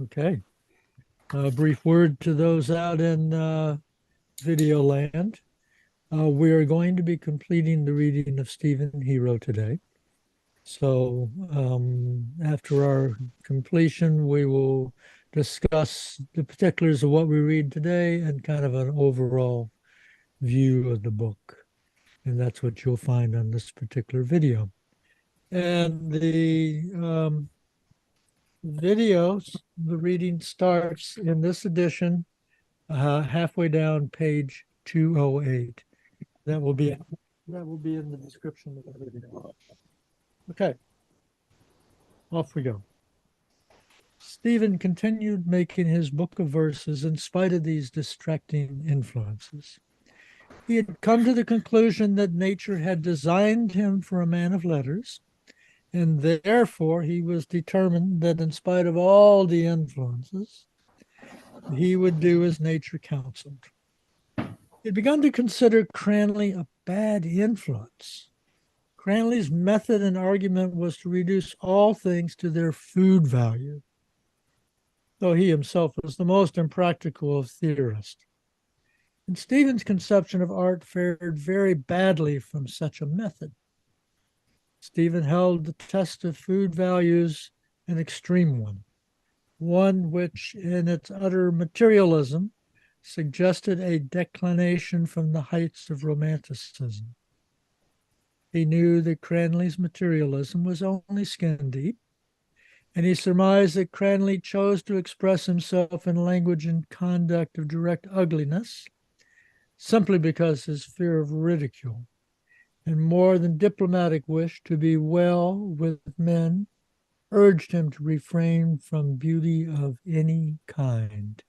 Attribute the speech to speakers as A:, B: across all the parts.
A: Okay. A brief word to those out in video land. We are going to be completing the reading of Stephen Hero today. So after our completion, we will discuss the particulars of what we read today and kind of an overall view of the book. And that's what you'll find on this particular video. And the videos, the reading starts in this edition, halfway down page 208. That will be in the description of the video. Okay, off we go. Stephen continued making his book of verses in spite of these distracting influences. He had come to the conclusion that nature had designed him for a man of letters, and therefore he was determined that in spite of all the influences, he would do as nature counseled. He had begun to consider Cranley a bad influence. Cranley's method and argument was to reduce all things to their food value, though he himself was the most impractical of theorists. And Stephen's conception of art fared very badly from such a method. Stephen held the test of food values an extreme one which, in its utter materialism, suggested a declination from the heights of romanticism. He knew that Cranley's materialism was only skin deep, and he surmised that Cranley chose to express himself in language and conduct of direct ugliness simply because his fear of ridicule and more than diplomatic wish to be well with men urged him to refrain from beauty of any kind.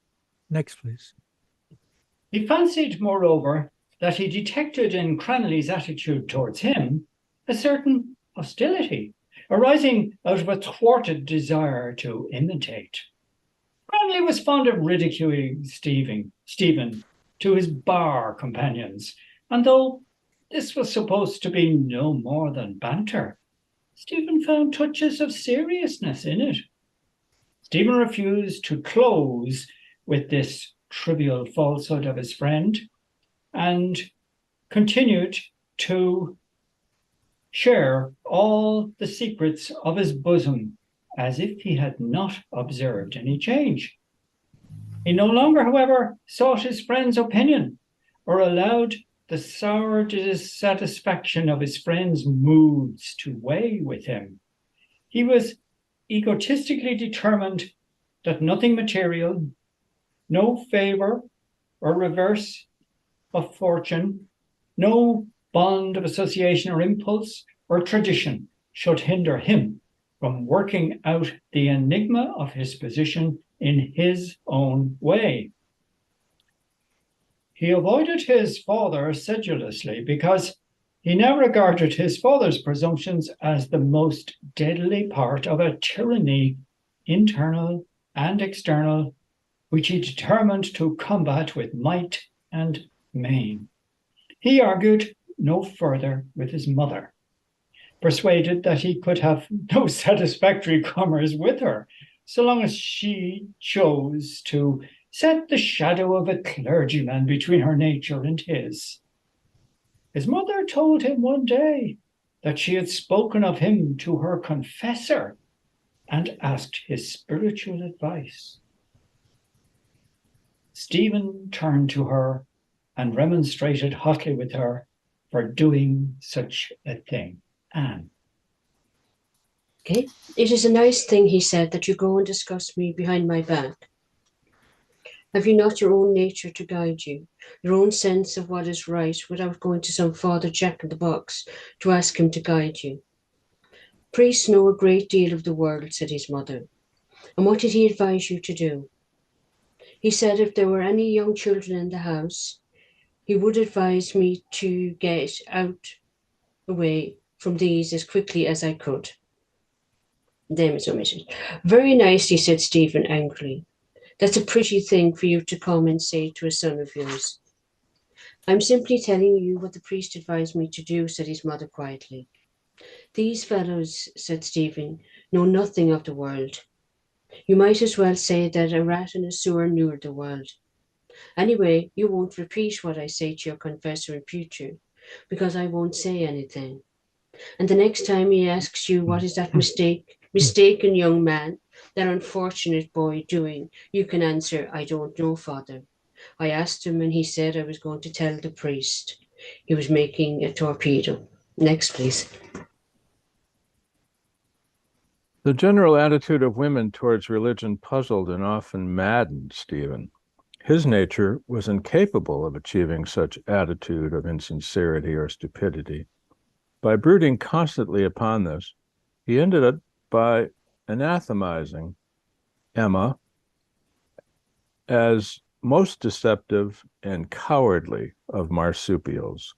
A: Next, please.
B: He fancied, moreover, that he detected in Cranley's attitude towards him a certain hostility, arising out of a thwarted desire to imitate. Cranley was fond of ridiculing Stephen to his bar companions, and though this was supposed to be no more than banter, Stephen found touches of seriousness in it. Stephen refused to close with this trivial falsehood of his friend and continued to share all the secrets of his bosom as if he had not observed any change. He no longer, however, sought his friend's opinion or allowed the sour dissatisfaction of his friend's moods to weigh with him. He was egotistically determined that nothing material, no favor or reverse of fortune, no bond of association or impulse or tradition should hinder him from working out the enigma of his position in his own way. He avoided his father sedulously because he now regarded his father's presumptions as the most deadly part of a tyranny, internal and external, which he determined to combat with might and main. He argued no further with his mother, persuaded that he could have no satisfactory commerce with her, so long as she chose to set the shadow of a clergyman between her nature and his. His mother told him one day that she had spoken of him to her confessor and asked his spiritual advice. Stephen turned to her and remonstrated hotly with her for doing such a thing. Anne.
C: Okay. It is a nice thing, he said, that you go and discuss me behind my back. Have you not your own nature to guide you, your own sense of what is right, without going to some Father Jack in the box to ask him to guide you? Priests know a great deal of the world, said his mother. And what did he advise you to do? He said if there were any young children in the house, he would advise me to get out away from these as quickly as I could. Them is omitted. Very nicely, said Stephen angrily. That's a pretty thing for you to come and say to a son of yours. I'm simply telling you what the priest advised me to do, said his mother quietly. These fellows, said Stephen, know nothing of the world. You might as well say that a rat in a sewer knew the world. Anyway, you won't repeat what I say to your confessor in future, because I won't say anything. And the next time he asks you, what is that mistaken young man, that unfortunate boy doing, you can answer, I don't know, Father. I asked him and he said I was going to tell the priest. He was making a torpedo. Next, please.
D: The general attitude of women towards religion puzzled and often maddened Stephen. His nature was incapable of achieving such attitude of insincerity or stupidity. By brooding constantly upon this, he ended up by anathemizing Emma as most deceptive and cowardly of marsupials.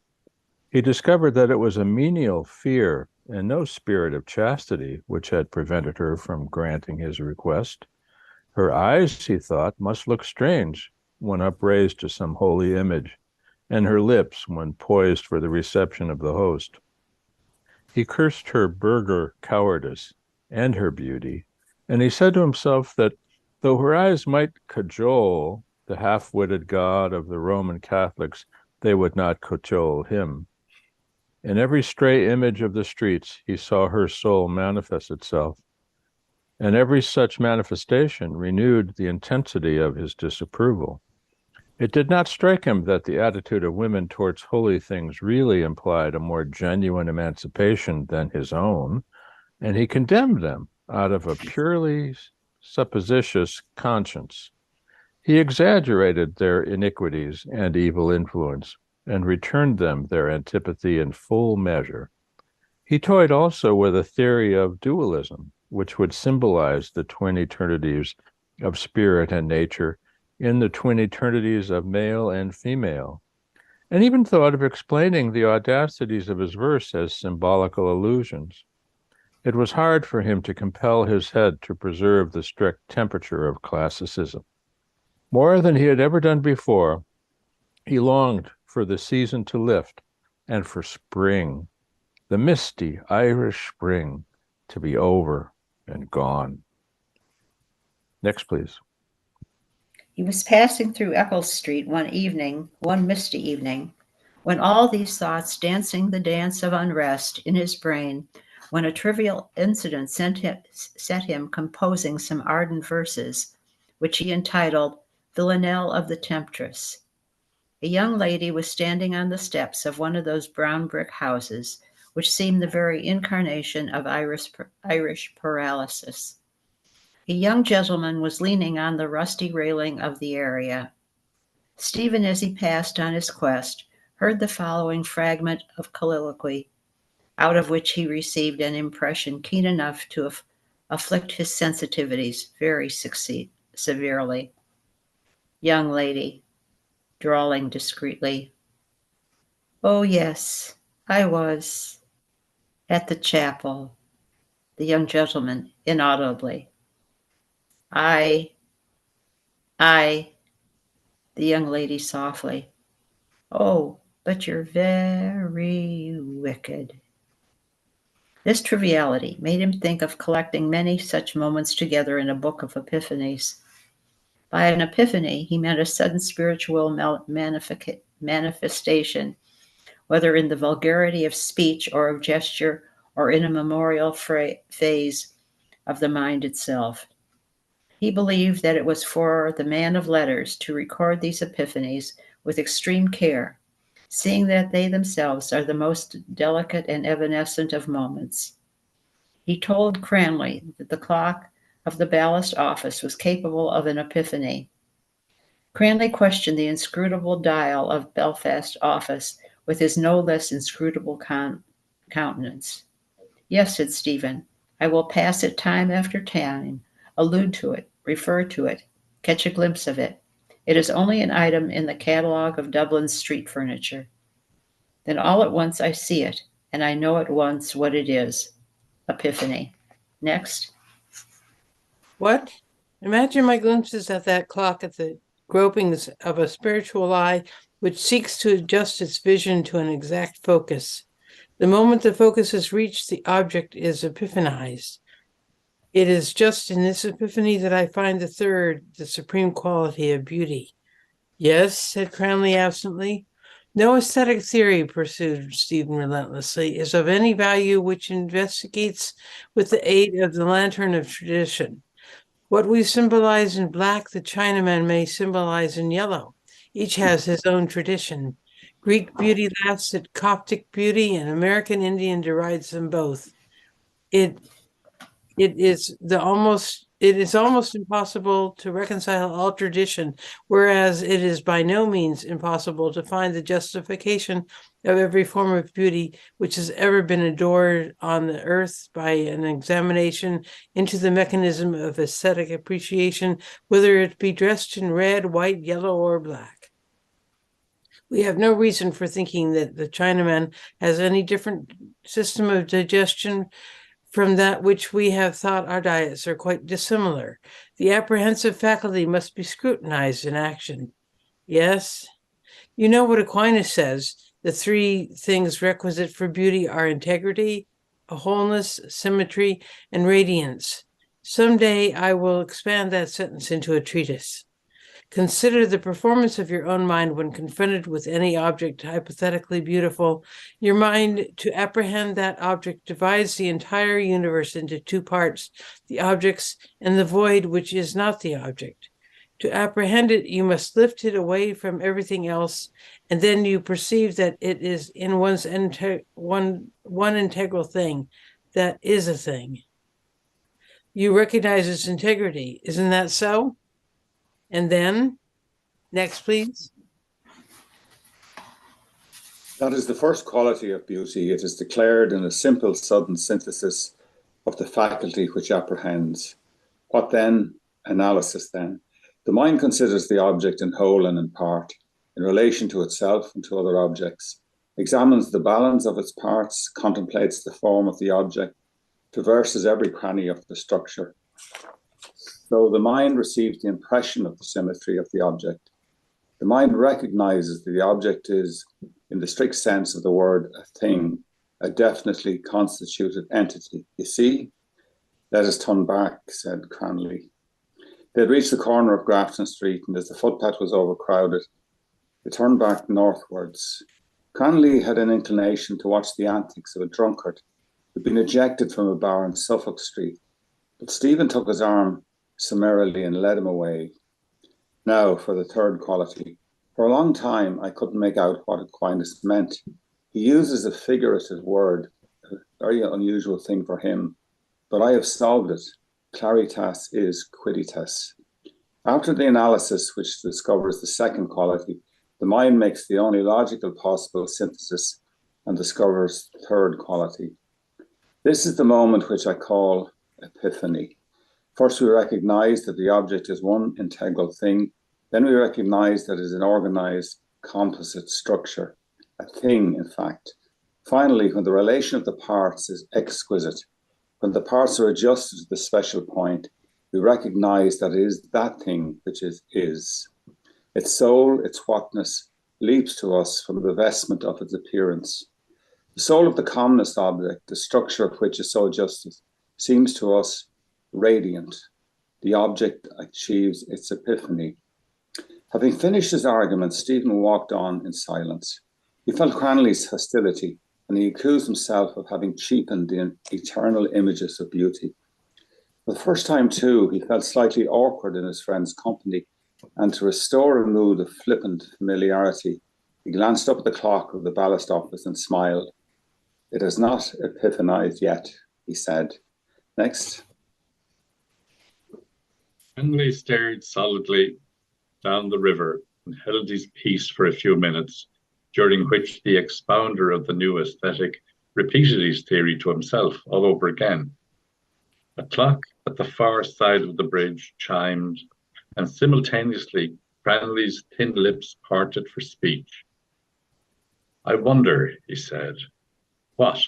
D: He discovered that it was a menial fear and no spirit of chastity which had prevented her from granting his request. Her eyes, he thought, must look strange when upraised to some holy image, and her lips when poised for the reception of the host. He cursed her burgher cowardice and her beauty, and he said to himself that though her eyes might cajole the half-witted God of the Roman Catholics, they would not cajole him. In every stray image of the streets, he saw her soul manifest itself, and every such manifestation renewed the intensity of his disapproval. It did not strike him that the attitude of women towards holy things really implied a more genuine emancipation than his own, and he condemned them out of a purely supposititious conscience. He exaggerated their iniquities and evil influence, and returned them their antipathy in full measure. He toyed also with a theory of dualism, which would symbolize the twin eternities of spirit and nature in the twin eternities of male and female, and even thought of explaining the audacities of his verse as symbolical allusions. It was hard for him to compel his head to preserve the strict temperature of classicism. More than he had ever done before, he longed for the season to lift and for spring, the misty Irish spring, to be over and gone. Next, please.
E: He was passing through Eccles Street one misty evening, when all these thoughts dancing the dance of unrest in his brain, when a trivial incident set him composing some ardent verses, which he entitled Villanelle of the Temptress. A young lady was standing on the steps of one of those brown brick houses, which seemed the very incarnation of Irish paralysis. A young gentleman was leaning on the rusty railing of the area. Stephen, as he passed on his quest, heard the following fragment of colloquy, out of which he received an impression keen enough to afflict his sensitivities very severely. Young lady, drawling discreetly, "Oh, yes, I was at the chapel." The young gentleman, inaudibly, I, the young lady softly, "Oh, but you're very wicked." This triviality made him think of collecting many such moments together in a book of epiphanies. By an epiphany, he meant a sudden spiritual manifestation, whether in the vulgarity of speech or of gesture, or in a memorial phase of the mind itself. He believed that it was for the man of letters to record these epiphanies with extreme care, seeing that they themselves are the most delicate and evanescent of moments. He told Cranley that the clock of the ballast office was capable of an epiphany. Cranley questioned the inscrutable dial of Belfast office with his no less inscrutable countenance. "Yes," said Stephen, "I will pass it time after time, allude to it, refer to it, catch a glimpse of it. It is only an item in the catalogue of Dublin's street furniture. Then all at once I see it, and I know at once what it is. Epiphany." Next.
F: What? Imagine my glimpses of that clock at the gropings of a spiritual eye which seeks to adjust its vision to an exact focus. The moment the focus is reached, the object is epiphanized. It is just in this epiphany that I find the third, the supreme quality of beauty. Yes, said Cranley absently. No aesthetic theory, pursued Stephen relentlessly, is of any value which investigates with the aid of the lantern of tradition. What we symbolize in black, the Chinaman may symbolize in yellow. Each has his own tradition. Greek beauty laughs at Coptic beauty, and American Indian derides them both. It is almost impossible to reconcile all tradition, whereas it is by no means impossible to find the justification of every form of beauty which has ever been adored on the earth by an examination into the mechanism of aesthetic appreciation, whether it be dressed in red, white, yellow, or black. We have no reason for thinking that the Chinaman has any different system of digestion from that which we have thought our diets are quite dissimilar. The apprehensive faculty must be scrutinized in action. Yes, you know what Aquinas says. The three things requisite for beauty are integrity, a wholeness, symmetry, and radiance. Someday I will expand that sentence into a treatise. Consider the performance of your own mind when confronted with any object hypothetically beautiful. Your mind, to apprehend that object, divides the entire universe into two parts, the objects and the void which is not the object. To apprehend it, you must lift it away from everything else, and then you perceive that it is in one's one integral thing, that is a thing. You recognize its integrity, isn't that so? And then, next, please.
G: That is the first quality of beauty. It is declared in a simple, sudden synthesis of the faculty which apprehends. What then? Analysis then. The mind considers the object in whole and in part, in relation to itself and to other objects, examines the balance of its parts, contemplates the form of the object, traverses every cranny of the structure. So the mind receives the impression of the symmetry of the object. The mind recognizes that the object is, in the strict sense of the word, a thing, a definitely constituted entity. You see? Let us turn back, said Cranley. They had reached the corner of Grafton Street, and as the footpath was overcrowded, they turned back northwards. Cranley had an inclination to watch the antics of a drunkard who had been ejected from a bar in Suffolk Street, but Stephen took his arm summarily and led him away. Now for the third quality. For a long time, I couldn't make out what Aquinas meant. He uses a figurative word, a very unusual thing for him, but I have solved it. Claritas is quidditas. After the analysis, which discovers the second quality, the mind makes the only logical possible synthesis and discovers the third quality. This is the moment which I call epiphany. First, we recognize that the object is one integral thing. Then we recognize that it is an organized composite structure, a thing, in fact. Finally, when the relation of the parts is exquisite, when the parts are adjusted to the special point, we recognize that it is that thing which is. Its soul, its whatness, leaps to us from the vestment of its appearance. The soul of the commonest object, the structure of which is so adjusted, seems to us radiant. The object achieves its epiphany. Having finished his argument, Stephen walked on in silence. He felt Cranley's hostility, and he accused himself of having cheapened the eternal images of beauty. For the first time, too, he felt slightly awkward in his friend's company, and to restore a mood of flippant familiarity, he glanced up at the clock of the ballast office and smiled. It has not epiphanized yet, he said. Next.
H: Cranley stared solidly down the river and held his peace for a few minutes, during which the expounder of the new aesthetic repeated his theory to himself all over again. A clock at the far side of the bridge chimed, and simultaneously Cranley's thin lips parted for speech. I wonder, he said. What?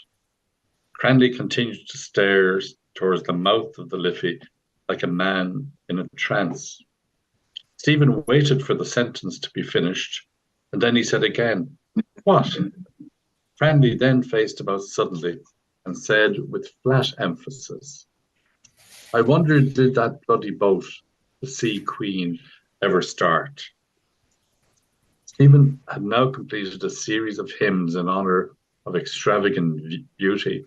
H: Cranley continued to stare towards the mouth of the Liffey like a man in a trance. Stephen waited for the sentence to be finished, and then he said again, What? Cranley then faced about suddenly and said with flat emphasis, I wonder, did that bloody boat, the Sea Queen, ever start? Stephen had now completed a series of hymns in honour of extravagant beauty,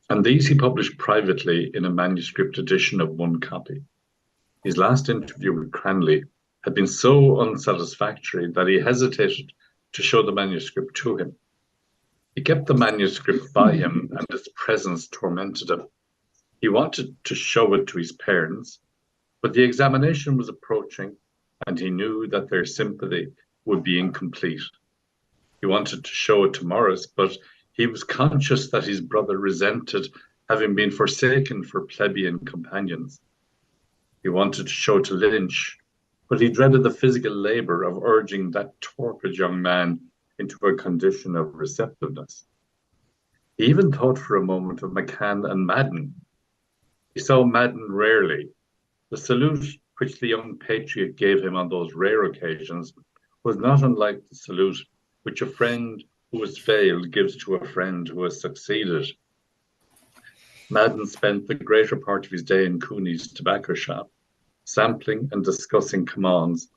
H: and these he published privately in a manuscript edition of one copy. His last interview with Cranley had been so unsatisfactory that he hesitated to show the manuscript to him. He kept the manuscript by him, and its presence tormented him. He wanted to show it to his parents, but the examination was approaching, and he knew that their sympathy would be incomplete. He wanted to show it to Morris, but he was conscious that his brother resented having been forsaken for plebeian companions. He wanted to show it to Lynch, but he dreaded the physical labour of urging that torpid young man into a condition of receptiveness. He even thought for a moment of McCann and Madden. He saw Madden rarely. The salute which the young patriot gave him on those rare occasions was not unlike the salute which a friend who has failed gives to a friend who has succeeded. Madden spent the greater part of his day in Cooney's tobacco shop, sampling and discussing commands,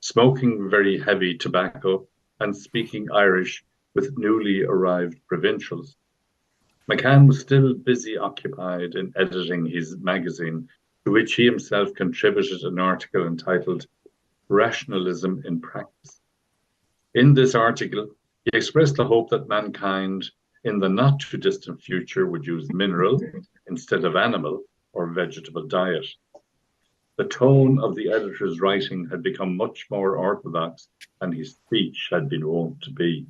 H: smoking very heavy tobacco, and speaking Irish with newly arrived provincials. McCann was still busy occupied in editing his magazine, to which he himself contributed an article entitled Rationalism in Practice. In this article, he expressed the hope that mankind in the not too distant future would use mineral instead of animal or vegetable diet. The tone of the editor's writing had become much more orthodox than his speech had been wont to be.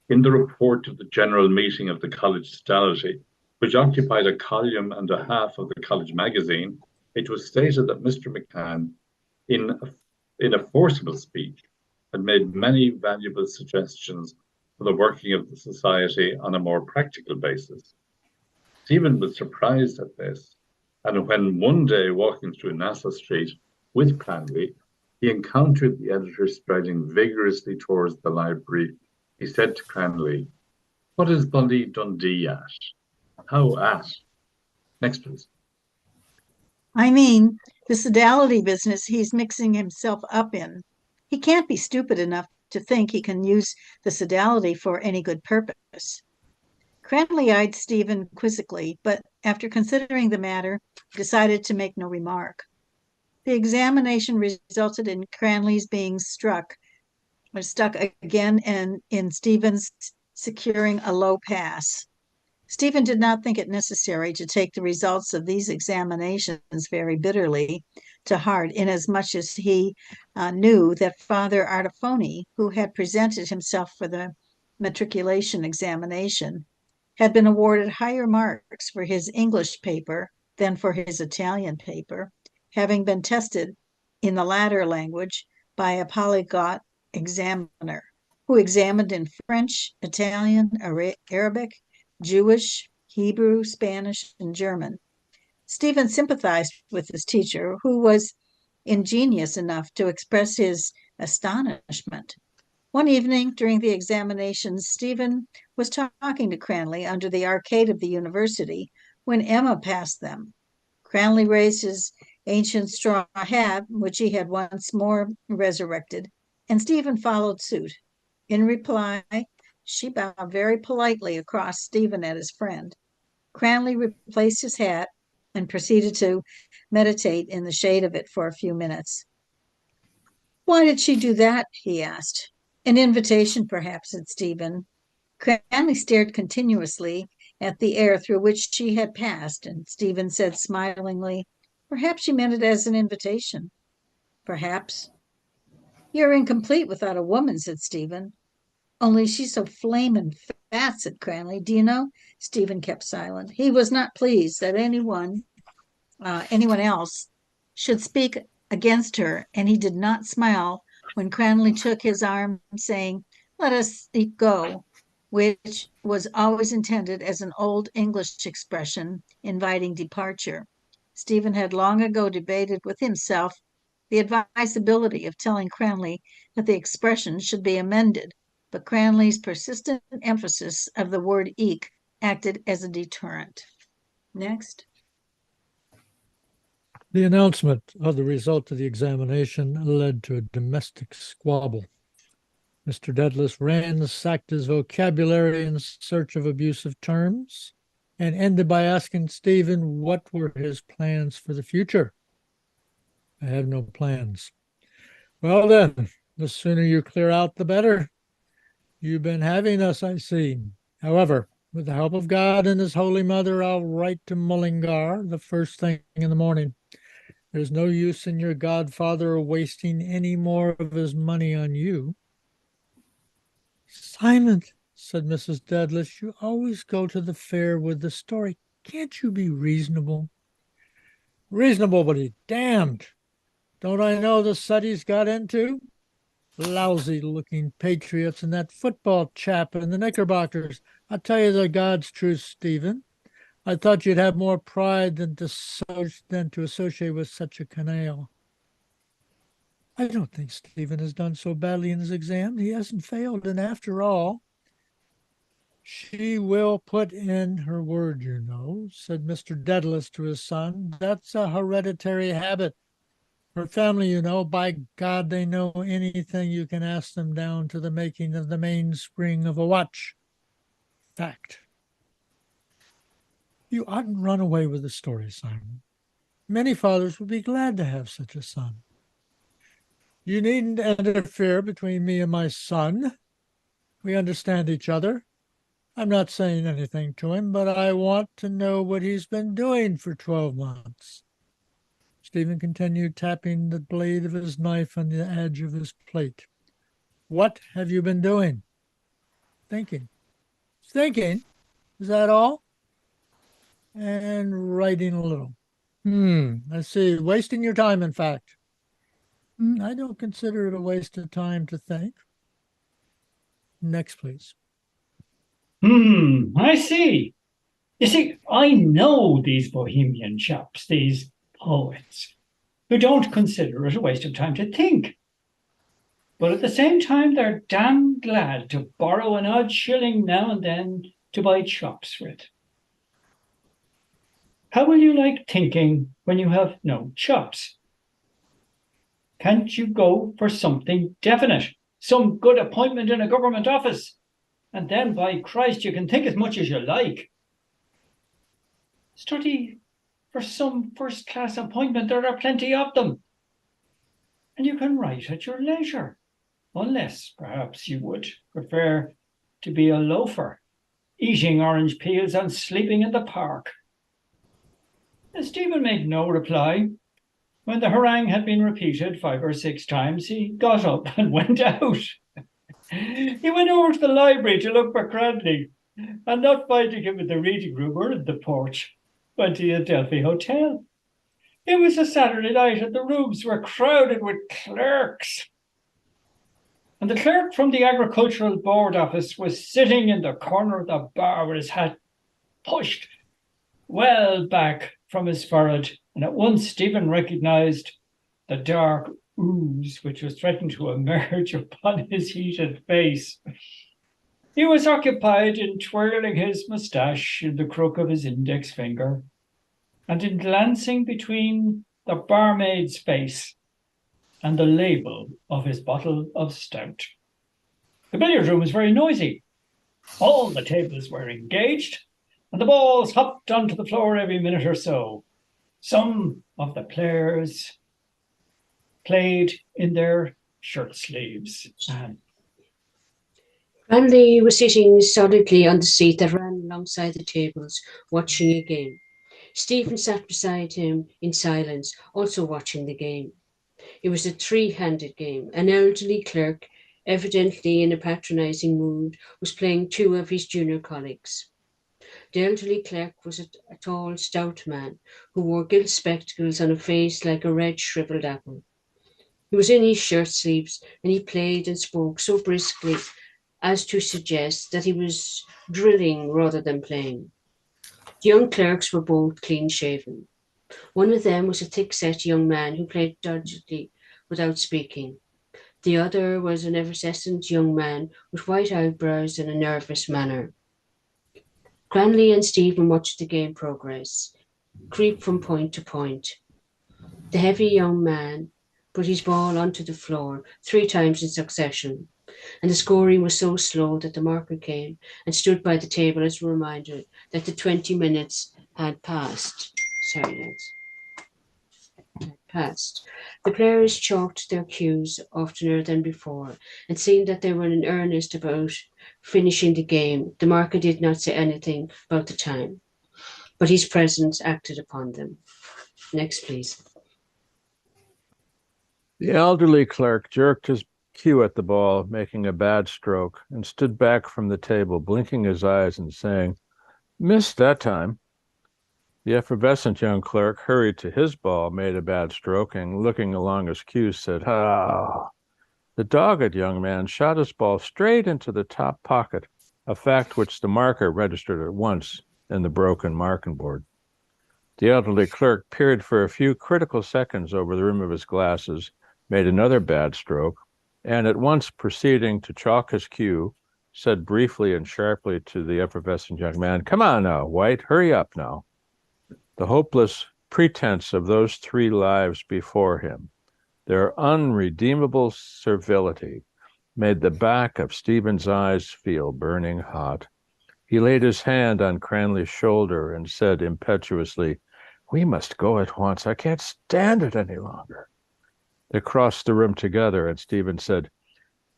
H: In the report of the general meeting of the college stolidity, which occupied a column and a half of the college magazine, it was stated that Mr. McCann, in a forcible speech, had made many valuable suggestions for the working of the society on a more practical basis. Stephen was surprised at this, and when one day walking through Nassau Street with Cranley, he encountered the editor striding vigorously towards the library, he said to Cranley, "What is Bundy Dundee at? How at?" Next, please.
I: I mean, the sodality business he's mixing himself up in. He can't be stupid enough to think he can use the sodality for any good purpose. Cranley eyed Stephen quizzically, but after considering the matter, decided to make no remark. The examination resulted in Cranley's being stuck again, and in Stephen's securing a low pass. Stephen did not think it necessary to take the results of these examinations very bitterly to heart, inasmuch as he knew that Father Artefoni, who had presented himself for the matriculation examination, had been awarded higher marks for his English paper than for his Italian paper, having been tested in the latter language by a polyglot examiner who examined in French, Italian, Arabic, Jewish, Hebrew, Spanish, and German. Stephen sympathized with his teacher, who was ingenious enough to express his astonishment. One evening during the examinations, Stephen was talking to Cranley under the arcade of the university when Emma passed them. Cranley raised his ancient straw hat, which he had once more resurrected, and Stephen followed suit. In reply, she bowed very politely across Stephen at his friend. Cranley replaced his hat and proceeded to meditate in the shade of it for a few minutes. "Why did she do that?" he asked. "An invitation, perhaps," said Stephen. Cranley stared continuously at the air through which she had passed, and Stephen said smilingly, "Perhaps she meant it as an invitation." "Perhaps." "You're incomplete without a woman," said Stephen. "Only she's so flamin' fat," said Cranley. "Do you know?" Stephen kept silent. He was not pleased that anyone else should speak against her, and he did not smile when Cranley took his arm, saying, "Let us go," which was always intended as an old English expression inviting departure. Stephen had long ago debated with himself the advisability of telling Cranley that the expression should be amended, but Cranley's persistent emphasis of the word "eke" acted as a deterrent. Next.
A: The announcement of the result of the examination led to a domestic squabble. Mr. Dedalus ransacked his vocabulary in search of abusive terms and ended by asking Stephen what were his plans for the future. I have no plans. Well then, the sooner you clear out, the better. You've been having us, I see. However, with the help of God and his Holy Mother, I'll write to Mullingar the first thing in the morning. There's no use in your godfather wasting any more of his money on you. Simon, said Mrs. Dedalus, you always go to the fair with the story. Can't you be reasonable? Reasonable, but he damned. Don't I know the set he's got into? Lousy-looking patriots and that football chap in the Knickerbockers. I'll tell you the God's truth, Stephen. I thought you'd have more pride than to associate with such a canaille. I don't think Stephen has done so badly in his exam. He hasn't failed, and after all, she will put in her word, you know, said Mr. Dedalus to his son. That's a hereditary habit. Her family, you know, by God, they know anything you can ask them down to the making of the mainspring of a watch. Fact. You oughtn't run away with the story, Simon. Many fathers would be glad to have such a son. You needn't interfere between me and my son. We understand each other. I'm not saying anything to him, but I want to know what he's been doing for 12 months. Stephen continued, tapping the blade of his knife on the edge of his plate. What have you been doing? Thinking. Thinking? Is that all? And writing a little. I see. Wasting your time, in fact. I don't consider it a waste of time to think. Next, please.
B: I see. You see, I know these bohemian chaps, these poets, who don't consider it a waste of time to think. But at the same time, they're damn glad to borrow an odd shilling now and then to buy chops with. How will you like thinking when you have no chops? Can't you go for something definite, some good appointment in a government office? And then, by Christ, you can think as much as you like. Study for some first-class appointment. There are plenty of them. And you can write at your leisure, unless perhaps you would prefer to be a loafer, eating orange peels and sleeping in the park. And Stephen made no reply. When the harangue had been repeated 5 or 6 times, he got up and went out. He went over to the library to look for Cranley, and not finding him in the reading room or in the porch, went to the Adelphi Hotel. It was a Saturday night, and the rooms were crowded with clerks. And the clerk from the Agricultural Board office was sitting in the corner of the bar with his hat pushed well back from his forehead, and at once Stephen recognized the dark ooze which was threatening to emerge upon his heated face. He was occupied in twirling his moustache in the crook of his index finger, and in glancing between the barmaid's face and the label of his bottle of stout. The billiard room was very noisy. All the tables were engaged, and the balls hopped onto the floor every minute or so. Some of the players played in their shirt sleeves.
C: Cranley was sitting solidly on the seat that ran alongside the tables, watching a game. Stephen sat beside him in silence, also watching the game. It was a 3-handed game. An elderly clerk, evidently in a patronizing mood, was playing 2 of his junior colleagues. The elderly clerk was a tall, stout man who wore gilt spectacles on a face like a red shriveled apple. He was in his shirt sleeves, and he played and spoke so briskly as to suggest that he was drilling rather than playing. The young clerks were both clean-shaven. One of them was a thick-set young man who played doggedly without speaking. The other was an effervescent young man with white eyebrows and a nervous manner. Cranley and Stephen watched the game progress, creep from point to point. The heavy young man put his ball onto the floor 3 times in succession, and the scoring was so slow that the marker came and stood by the table as a reminder that the 20 minutes had passed. Passed. The players chalked their cues oftener than before, and seeing that they were in earnest about finishing the game, the marker did not say anything about the time, but his presence acted upon them. Next, please.
D: The elderly clerk jerked his cue at the ball, making a bad stroke, and stood back from the table, blinking his eyes and saying, "Missed that time." The effervescent young clerk hurried to his ball, made a bad stroke, and looking along his cue said, "Ah." The dogged young man shot his ball straight into the top pocket, a fact which the marker registered at once in the broken marking board. The elderly clerk peered for a few critical seconds over the rim of his glasses, made another bad stroke, and at once proceeding to chalk his cue, said briefly and sharply to the effervescent young man, "Come on now, White, hurry up now." The hopeless pretense of those 3 lives before him, their unredeemable servility, made the back of Stephen's eyes feel burning hot. He laid his hand on Cranley's shoulder and said impetuously, "We must go at once. I can't stand it any longer." They crossed the room together, and Stephen said,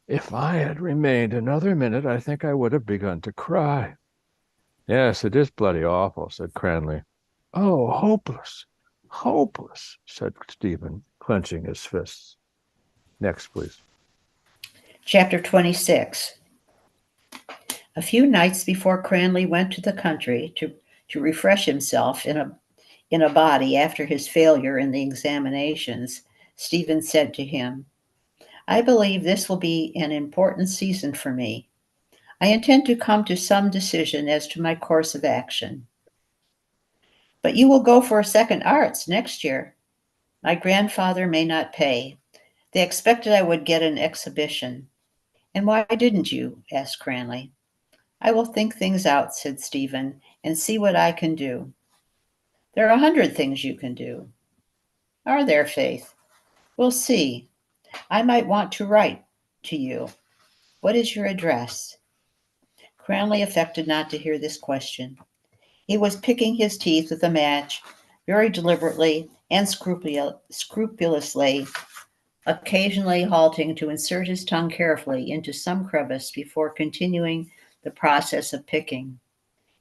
D: "If I had remained another minute, I think I would have begun to cry." "Yes, it is bloody awful," said Cranley. "Oh, hopeless, hopeless," said Stephen, clenching his fists. Next, please.
E: Chapter 26. A few nights before Cranley went to the country to refresh himself in a body after his failure in the examinations, Stephen said to him, "I believe this will be an important season for me. I intend to come to some decision as to my course of action." "But you will go for a second arts next year." "My grandfather may not pay. They expected I would get an exhibition." "And why didn't you?" asked Cranley. "I will think things out," said Stephen, "and see what I can do." "There are 100 things you can do." "Are there, Faith?" "We'll see. I might want to write to you. What is your address?" Cranley affected not to hear this question. He was picking his teeth with a match, very deliberately and scrupulously, occasionally halting to insert his tongue carefully into some crevice before continuing the process of picking.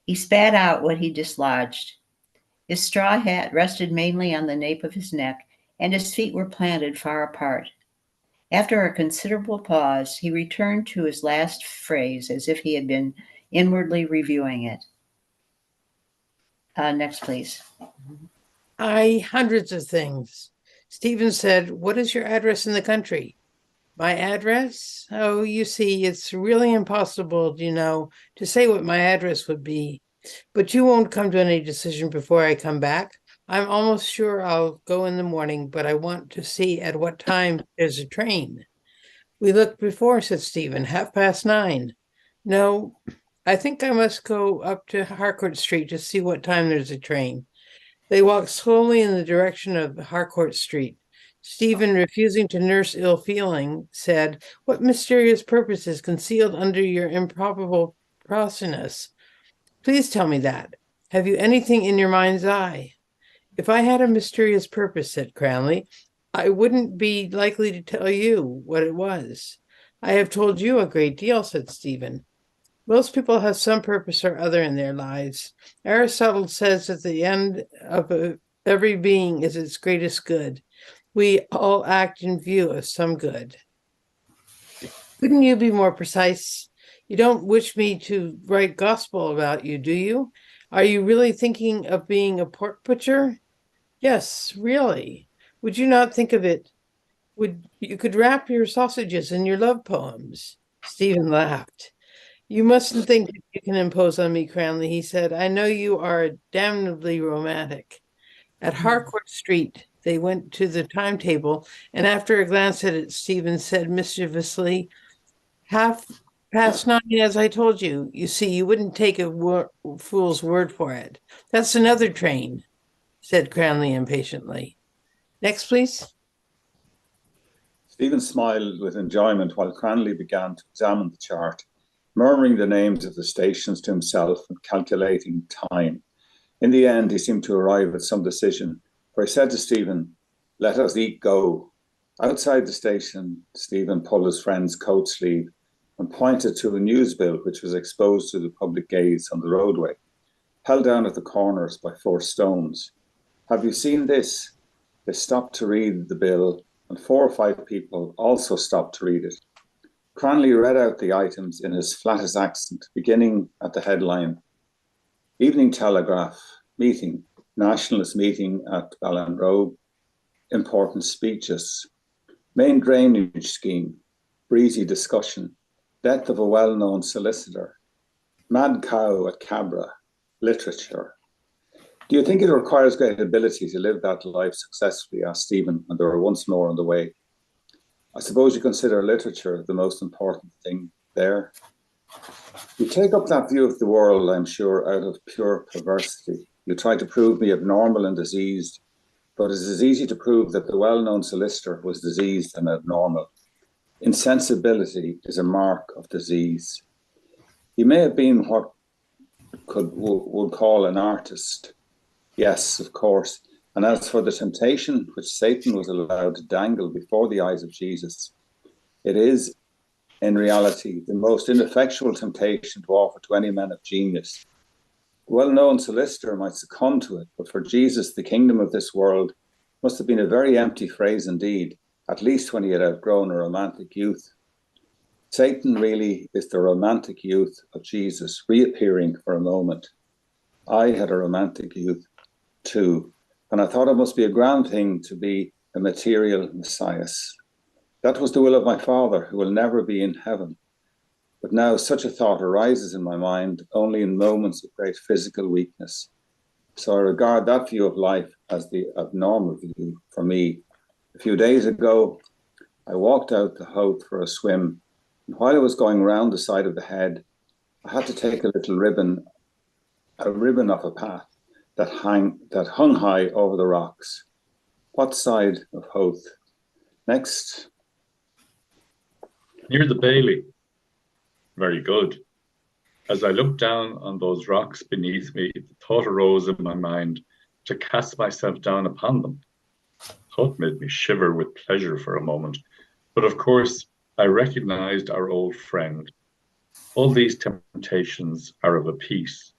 E: He spat out what he dislodged. His straw hat rested mainly on the nape of his neck, and his feet were planted far apart. After a considerable pause, he returned to his last phrase as if he had been inwardly reviewing it. Next, please.
F: Hundreds of things. Stephen said, "What is your address in the country?" "My address? Oh, you see, it's really impossible, to say what my address would be. But you won't come to any decision before I come back. I'm almost sure I'll go in the morning, but I want to see at what time there's a train." "We looked before," said Stephen, 9:30. "No, I think I must go up to Harcourt Street to see what time there's a train." They walked slowly in the direction of Harcourt Street. Stephen, refusing to nurse ill feeling, said, "What mysterious purpose is concealed under your improbable prosyness? Please tell me that. Have you anything in your mind's eye?" "If I had a mysterious purpose," said Cranley, "I wouldn't be likely to tell you what it was." "I have told you a great deal," said Stephen. "Most people have some purpose or other in their lives. Aristotle says that the end of every being is its greatest good. We all act in view of some good." "Couldn't you be more precise? You don't wish me to write gospel about you, do you? Are you really thinking of being a pork butcher?" "Yes, really. Would you not think of it? You could wrap your sausages in your love poems." Stephen laughed. "You mustn't think that you can impose on me, Cranley," he said. "I know you are damnably romantic." At Harcourt Street, they went to the timetable, and after a glance at it, Stephen said mischievously, 9:30, as I told you. You see, you wouldn't take a fool's word for it." "That's another train," said Cranley impatiently. Next, please.
G: Stephen smiled with enjoyment while Cranley began to examine the chart, murmuring the names of the stations to himself and calculating time. In the end, he seemed to arrive at some decision, for he said to Stephen, "Let us eat go." Outside the station, Stephen pulled his friend's coat sleeve and pointed to a newsbill which was exposed to the public gaze on the roadway, held down at the corners by 4 stones. "Have you seen this?" They stopped to read the bill, and 4 or 5 people also stopped to read it. Cranley read out the items in his flattest accent, beginning at the headline: Evening Telegraph, meeting, Nationalist meeting at Ballinrobe, important speeches, main drainage scheme, breezy discussion, death of a well-known solicitor, mad cow at Cabra, literature. "Do you think it requires great ability to live that life successfully?" asked Stephen, when they were once more on the way. "I suppose you consider literature the most important thing there?" "You take up that view of the world, I'm sure, out of pure perversity. You try to prove me abnormal and diseased, but it is easy to prove that the well-known solicitor was diseased and abnormal. Insensibility is a mark of disease. He may have been what would call an artist. Yes, of course. And as for the temptation which Satan was allowed to dangle before the eyes of Jesus, it is, in reality, the most ineffectual temptation to offer to any man of genius. The well-known solicitor might succumb to it, but for Jesus, the kingdom of this world must have been a very empty phrase indeed, at least when he had outgrown a romantic youth. Satan really is the romantic youth of Jesus, reappearing for a moment. I had a romantic youth too, and I thought it must be a grand thing to be a material Messias. That was the will of my Father, who will never be in heaven. But now such a thought arises in my mind only in moments of great physical weakness. So I regard that view of life as the abnormal view for me. A few days ago, I walked out to Howth for a swim, and while I was going round the side of the head, I had to take a little ribbon off a path that hung high over the rocks. What side of Howth? Next.
H: Near the Bailey. Very good. As I looked down on those rocks beneath me, the thought arose in my mind to cast myself down upon them. The thought made me shiver with pleasure for a moment, but of course I recognized our old friend. All these temptations are of a piece.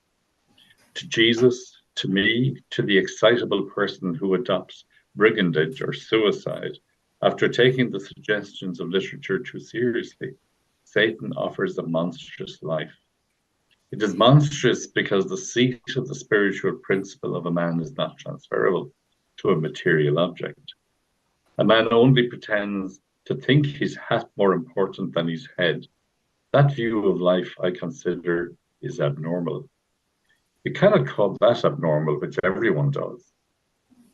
H: To Jesus, to me, to the excitable person who adopts brigandage or suicide after taking the suggestions of literature too seriously, Satan offers a monstrous life. It is monstrous because the seat of the spiritual principle of a man is not transferable to a material object. A man only pretends to think his hat more important than his head. That view of life, I consider, is abnormal. You cannot call that abnormal, which everyone does.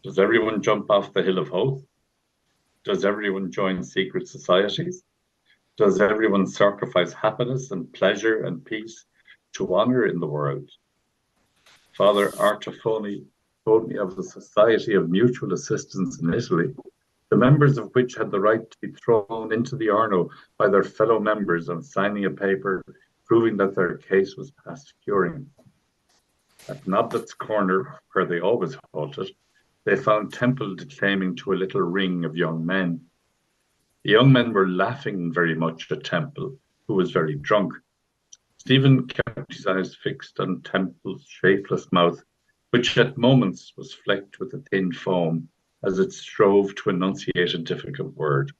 H: Does everyone jump off the hill of Howth? Does everyone join secret societies? Does everyone sacrifice happiness and pleasure and peace to honor in the world? Father Artofoni told me of the Society of Mutual Assistance in Italy, the members of which had the right to be thrown into the Arno by their fellow members on signing a paper proving that their case was past curing. At Noblet's Corner, where they always halted, they found Temple declaiming to a little ring of young men. The young men were laughing very much at Temple, who was very drunk. Stephen kept his eyes fixed on Temple's shapeless mouth, which at moments was flecked with a thin foam as it strove to enunciate a difficult word.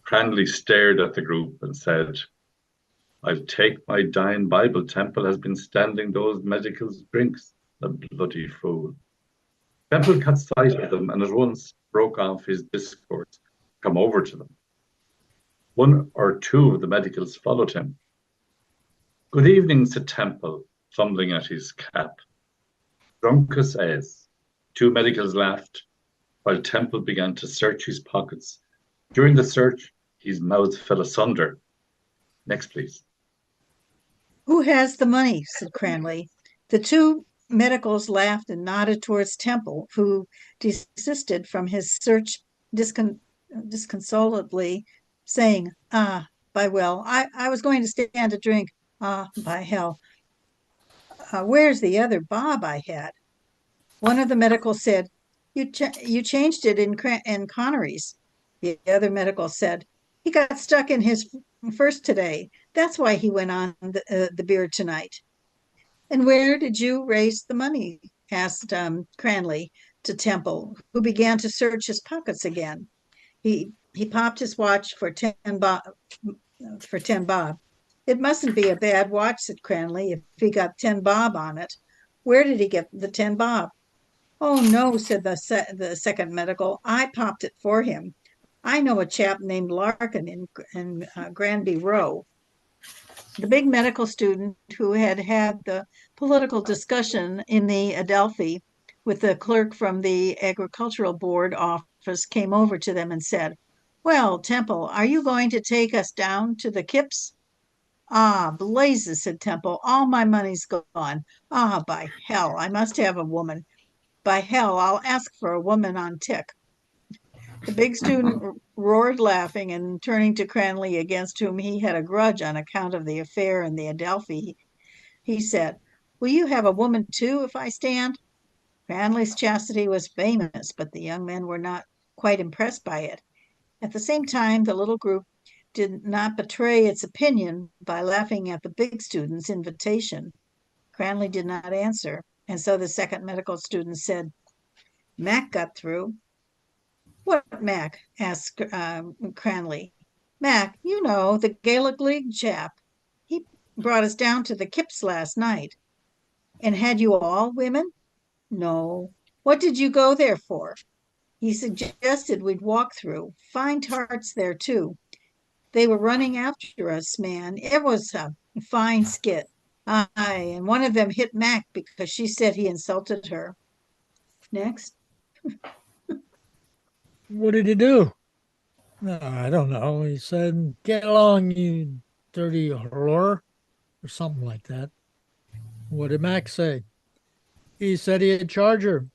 H: Cranley stared at the group and said, "I'll take my dying Bible. Temple has been standing those medical drinks, the bloody fool." Temple caught sight of them and at once broke off his discourse, come over to them. 1 or 2 of the medicals followed him. "Good evening," said Temple, fumbling at his cap. "Drunk as ass." 2 medicals laughed, while Temple began to search his pockets. During the search, his mouth fell asunder. Next, please.
I: "Who has the money?" said Cranley. The 2 medicals laughed and nodded towards Temple, who desisted from his search disconsolately, saying, "Ah, by well, I was going to stand a drink. Ah, by hell. Where's the other Bob I had?" One of the medicals said, you changed it in Connery's." The other medical said, "He got stuck in his first today. That's why he went on the beer tonight." "And where did you raise the money?" asked Cranley to Temple, who began to search his pockets again. He popped his watch for 10 bob. "It mustn't be a bad watch," said Cranley, "if he got 10 bob on it. Where did he get the 10 bob?" "Oh no," said the second medical. "I popped it for him. I know a chap named Larkin in Granby Row." The big medical student who had had the political discussion in the Adelphi with the clerk from the Agricultural Board office came over to them and said, "Well, Temple, are you going to take us down to the Kips?" "Ah, blazes," said Temple, "all my money's gone. Ah, by hell, I must have a woman. By hell, I'll ask for a woman on tick." The big student roared laughing, and turning to Cranley, against whom he had a grudge on account of the affair in the Adelphi, he said, "Will you have a woman too if I stand?" Cranley's chastity was famous, but the young men were not quite impressed by it. At the same time, the little group did not betray its opinion by laughing at the big student's invitation. Cranley did not answer, and so the second medical student said, "Mac got through." "What Mac?" asked Cranley. "Mac, you know, the Gaelic League chap. He brought us down to the Kips last night." "And had you all women?" "No." "What did you go there for?" "He suggested we'd walk through. Fine tarts there, too. They were running after us, man. It was a fine skit. Aye, and one of them hit Mac because she said he insulted her." Next.
A: What did he do? "No, I don't know. He said, 'Get along, you dirty whore,' or something like that." "What did Max say?" "He said he'd charge her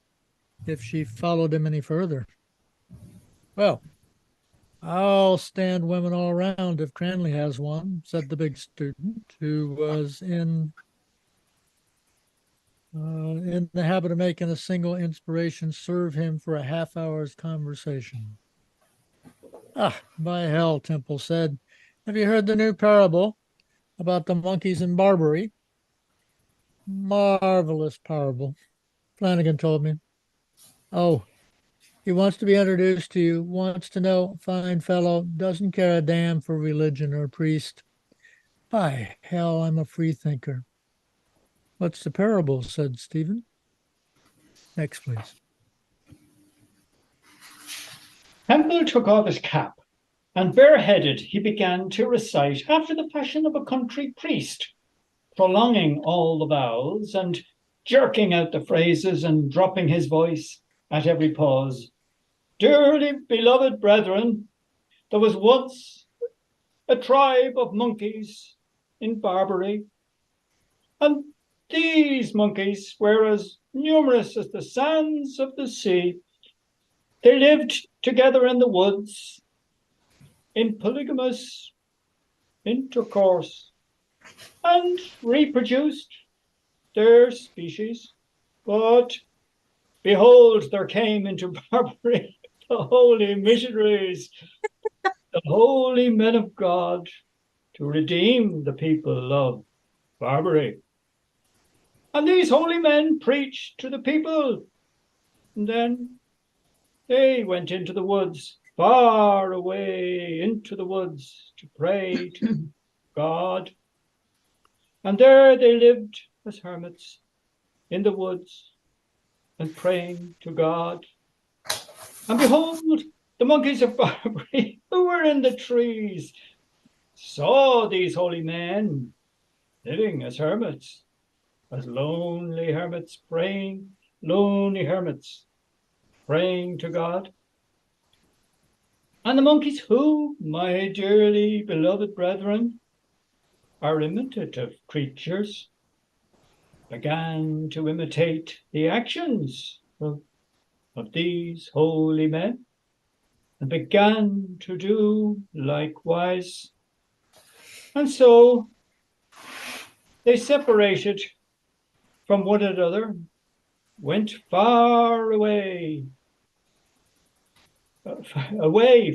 A: if she followed him any further." "Well, I'll stand women all around if Cranley has one," said the big student, who was in the habit of making a single inspiration serve him for a half-hour's conversation. "Ah, by hell," Temple said. "Have you heard the new parable about the monkeys in Barbary?" "Marvelous parable. Flanagan told me." "Oh, he wants to be introduced to you, wants to know, fine fellow, doesn't care a damn for religion or priest. By hell, I'm a free thinker." "What's the parable?" said Stephen. Next, please.
B: Temple took off his cap, and bareheaded he began to recite after the fashion of a country priest, prolonging all the vowels and jerking out the phrases and dropping his voice at every pause. "Dearly beloved brethren, there was once a tribe of monkeys in Barbary, and these monkeys were as numerous as the sands of the sea. They lived together in the woods, in polygamous intercourse, and reproduced their species. But behold, there came into Barbary the holy missionaries, the holy men of God, to redeem the people of Barbary. And these holy men preached to the people. And then they went into the woods, far away into the woods, to pray to God. And there they lived as hermits in the woods and praying to God. And behold, the monkeys of Barbary, who were in the trees, saw these holy men living as hermits, as lonely hermits praying, lonely hermits praying to God. And the monkeys, who, my dearly beloved brethren, are imitative creatures, began to imitate the actions of these holy men and began to do likewise. And so they separated from one another, went far away,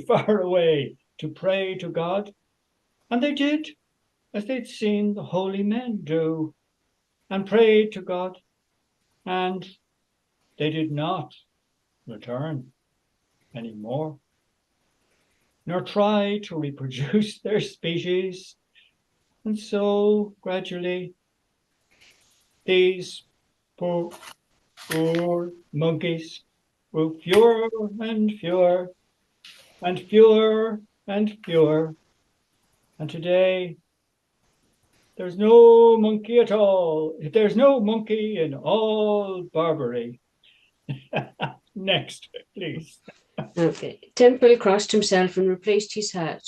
B: far away to pray to God. And they did as they'd seen the holy men do and prayed to God. And they did not return anymore, nor try to reproduce their species. And so gradually, these poor monkeys grew fewer and fewer and fewer and fewer. And today, there's no monkey at all. There's no monkey in all Barbary. Next, please.
C: Okay. Temple crossed himself and replaced his hat,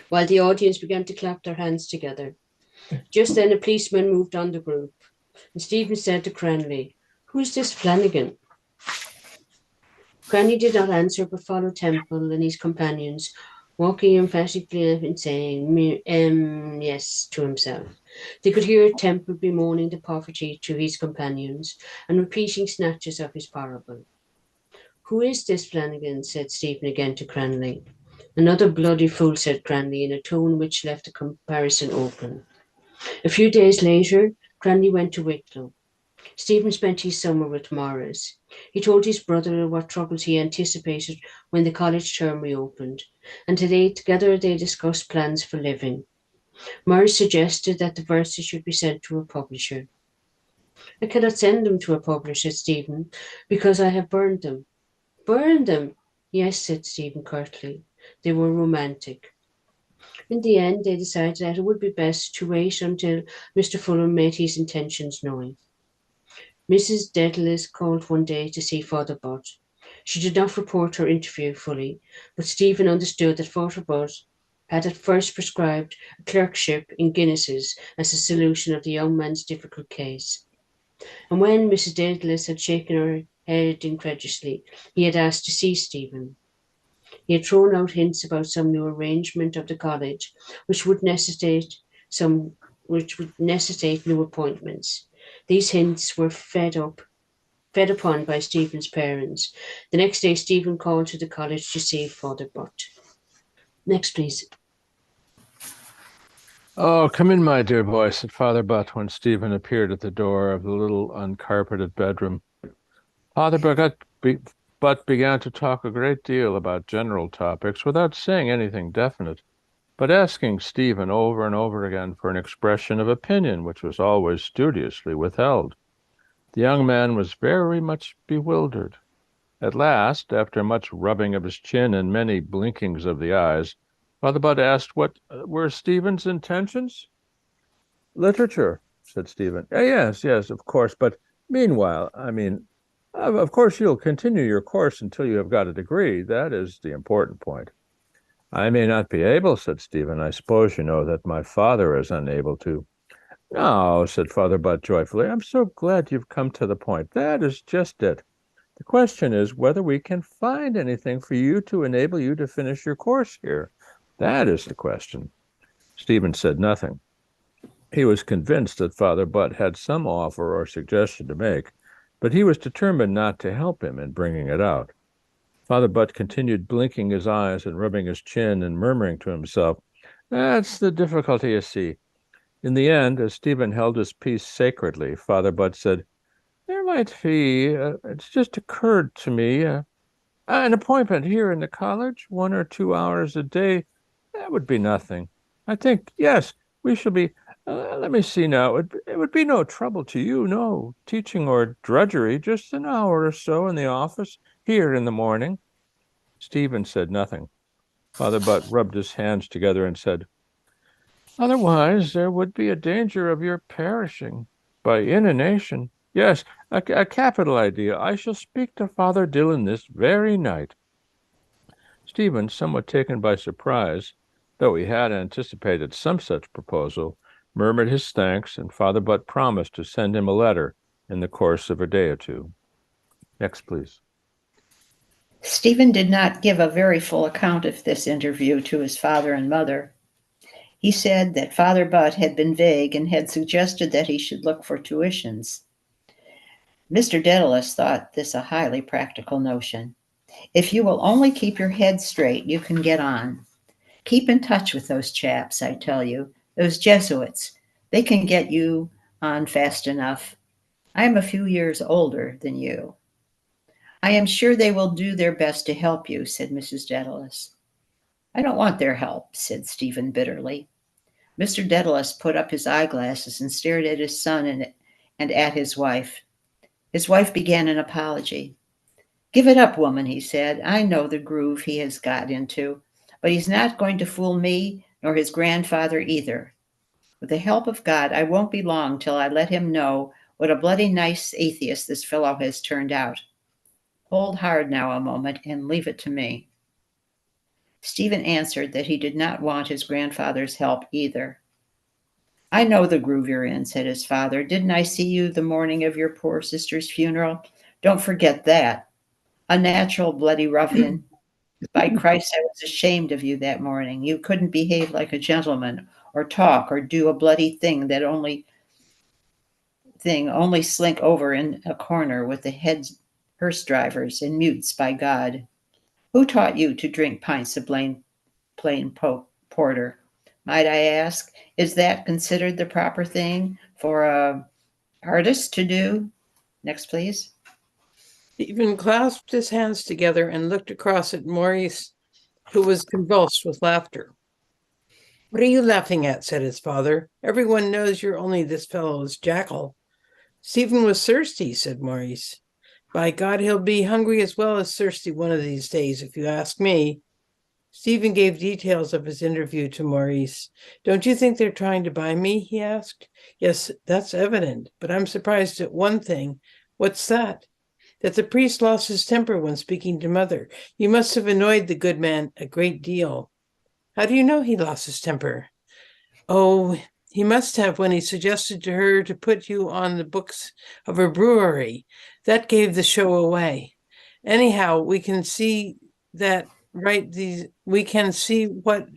C: while the audience began to clap their hands together. Just then a policeman moved on the group, and Stephen said to Cranley, "Who's this Flanagan?" Cranley did not answer, but followed Temple and his companions, walking emphatically and saying, yes, to himself. They could hear Temple bemoaning the poverty to his companions and repeating snatches of his parable. "Who is this Flanagan?" said Stephen again to Cranley. "Another bloody fool," said Cranley in a tone which left the comparison open. A few days later, Cranley went to Wicklow. Stephen spent his summer with Morris. He told his brother what troubles he anticipated when the college term reopened, and together they discussed plans for living. Morris suggested that the verses should be sent to a publisher. "I cannot send them to a publisher," said Stephen, "because I have burned them." "Burned them?" "Yes," said Stephen curtly. "They were romantic." In the end, they decided that it would be best to wait until Mr. Fulham made his intentions known. Mrs. Dedalus called one day to see Father Butt. She did not report her interview fully, but Stephen understood that Father Butt had at first prescribed a clerkship in Guinness's as a solution of the young man's difficult case. And when Mrs. Dedalus had shaken her head incredulously, he had asked to see Stephen. He had thrown out hints about some new arrangement of the college, which would necessitate new appointments. These hints were fed upon by Stephen's parents. The next day, Stephen called to the college to see Father Butt. Next, please.
D: "Oh, come in, my dear boy," said Father Butt when Stephen appeared at the door of the little uncarpeted bedroom. Father Butt began to talk a great deal about general topics without saying anything definite, but asking Stephen over and over again for an expression of opinion, which was always studiously withheld. The young man was very much bewildered. At last, after much rubbing of his chin and many blinkings of the eyes, Father Butt asked what were Stephen's intentions. "Literature," said Stephen. Yes, of course, but meanwhile, of course you'll continue your course until you have got a degree. That is the important point." "I may not be able," said Stephen. "I suppose you know that my father is unable to." "No," said Father Butt joyfully. "I'm so glad you've come to the point. That is just it. The question is whether we can find anything for you to enable you to finish your course here. That is the question." Stephen said nothing. He was convinced that Father Butt had some offer or suggestion to make, but he was determined not to help him in bringing it out. Father Butt continued blinking his eyes and rubbing his chin and murmuring to himself, "That's the difficulty, you see." In the end, as Stephen held his peace sacredly, Father Butt said, "There might be, it's just occurred to me, an appointment here in the college, 1 or 2 hours a day. That would be nothing. I think, yes, we shall be, let me see now, it would be no trouble to you, no teaching or drudgery, just an hour or so in the office here in the morning." Stephen said nothing. Father Butt rubbed his hands together and said, "Otherwise, there would be a danger of your perishing by inanition. Yes, a capital idea. I shall speak to Father Dillon this very night." Stephen, somewhat taken by surprise, though he had anticipated some such proposal, murmured his thanks, and Father Butt promised to send him a letter in the course of a day or two. Next, please.
E: Stephen did not give a very full account of this interview to his father and mother. He said that Father Butt had been vague and had suggested that he should look for tuitions. Mr. Dedalus thought this a highly practical notion. If you will only keep your head straight, you can get on. Keep in touch with those chaps, I tell you, those Jesuits. They can get you on fast enough. I am a few years older than you. I am sure they will do their best to help you, said Mrs. Dedalus. I don't want their help, said Stephen bitterly. Mr. Dedalus put up his eyeglasses and stared at his son and at his wife. His wife began an apology. Give it up, woman, he said. I know the groove he has got into, but he's not going to fool me nor his grandfather either. With the help of God, I won't be long till I let him know what a bloody nice atheist this fellow has turned out. Hold hard now a moment and leave it to me. Stephen answered that he did not want his grandfather's help either. I know the groove you're in, said his father. Didn't I see you the morning of your poor sister's funeral? Don't forget that. A natural bloody ruffian. By Christ, I was ashamed of you that morning. You couldn't behave like a gentleman or talk or do a bloody thing that only slink over in a corner with the hearse drivers and mutes, by God. Who taught you to drink pints of plain porter? Might I ask, is that considered the proper thing for a artist to do? Next, please.
F: Stephen clasped his hands together and looked across at Maurice, who was convulsed with laughter. What are you laughing at? Said his father. Everyone knows you're only this fellow's jackal. Stephen was thirsty, said Maurice. By God, he'll be hungry as well as thirsty one of these days, if you ask me. Stephen gave details of his interview to Maurice. Don't you think they're trying to buy me? He asked. Yes, that's evident, but I'm surprised at one thing. What's that? That the priest lost his temper when speaking to Mother. You must have annoyed the good man a great deal. How do you know he lost his temper? Oh, he must have when he suggested to her to put you on the books of a brewery. That gave the show away. Anyhow, we can see what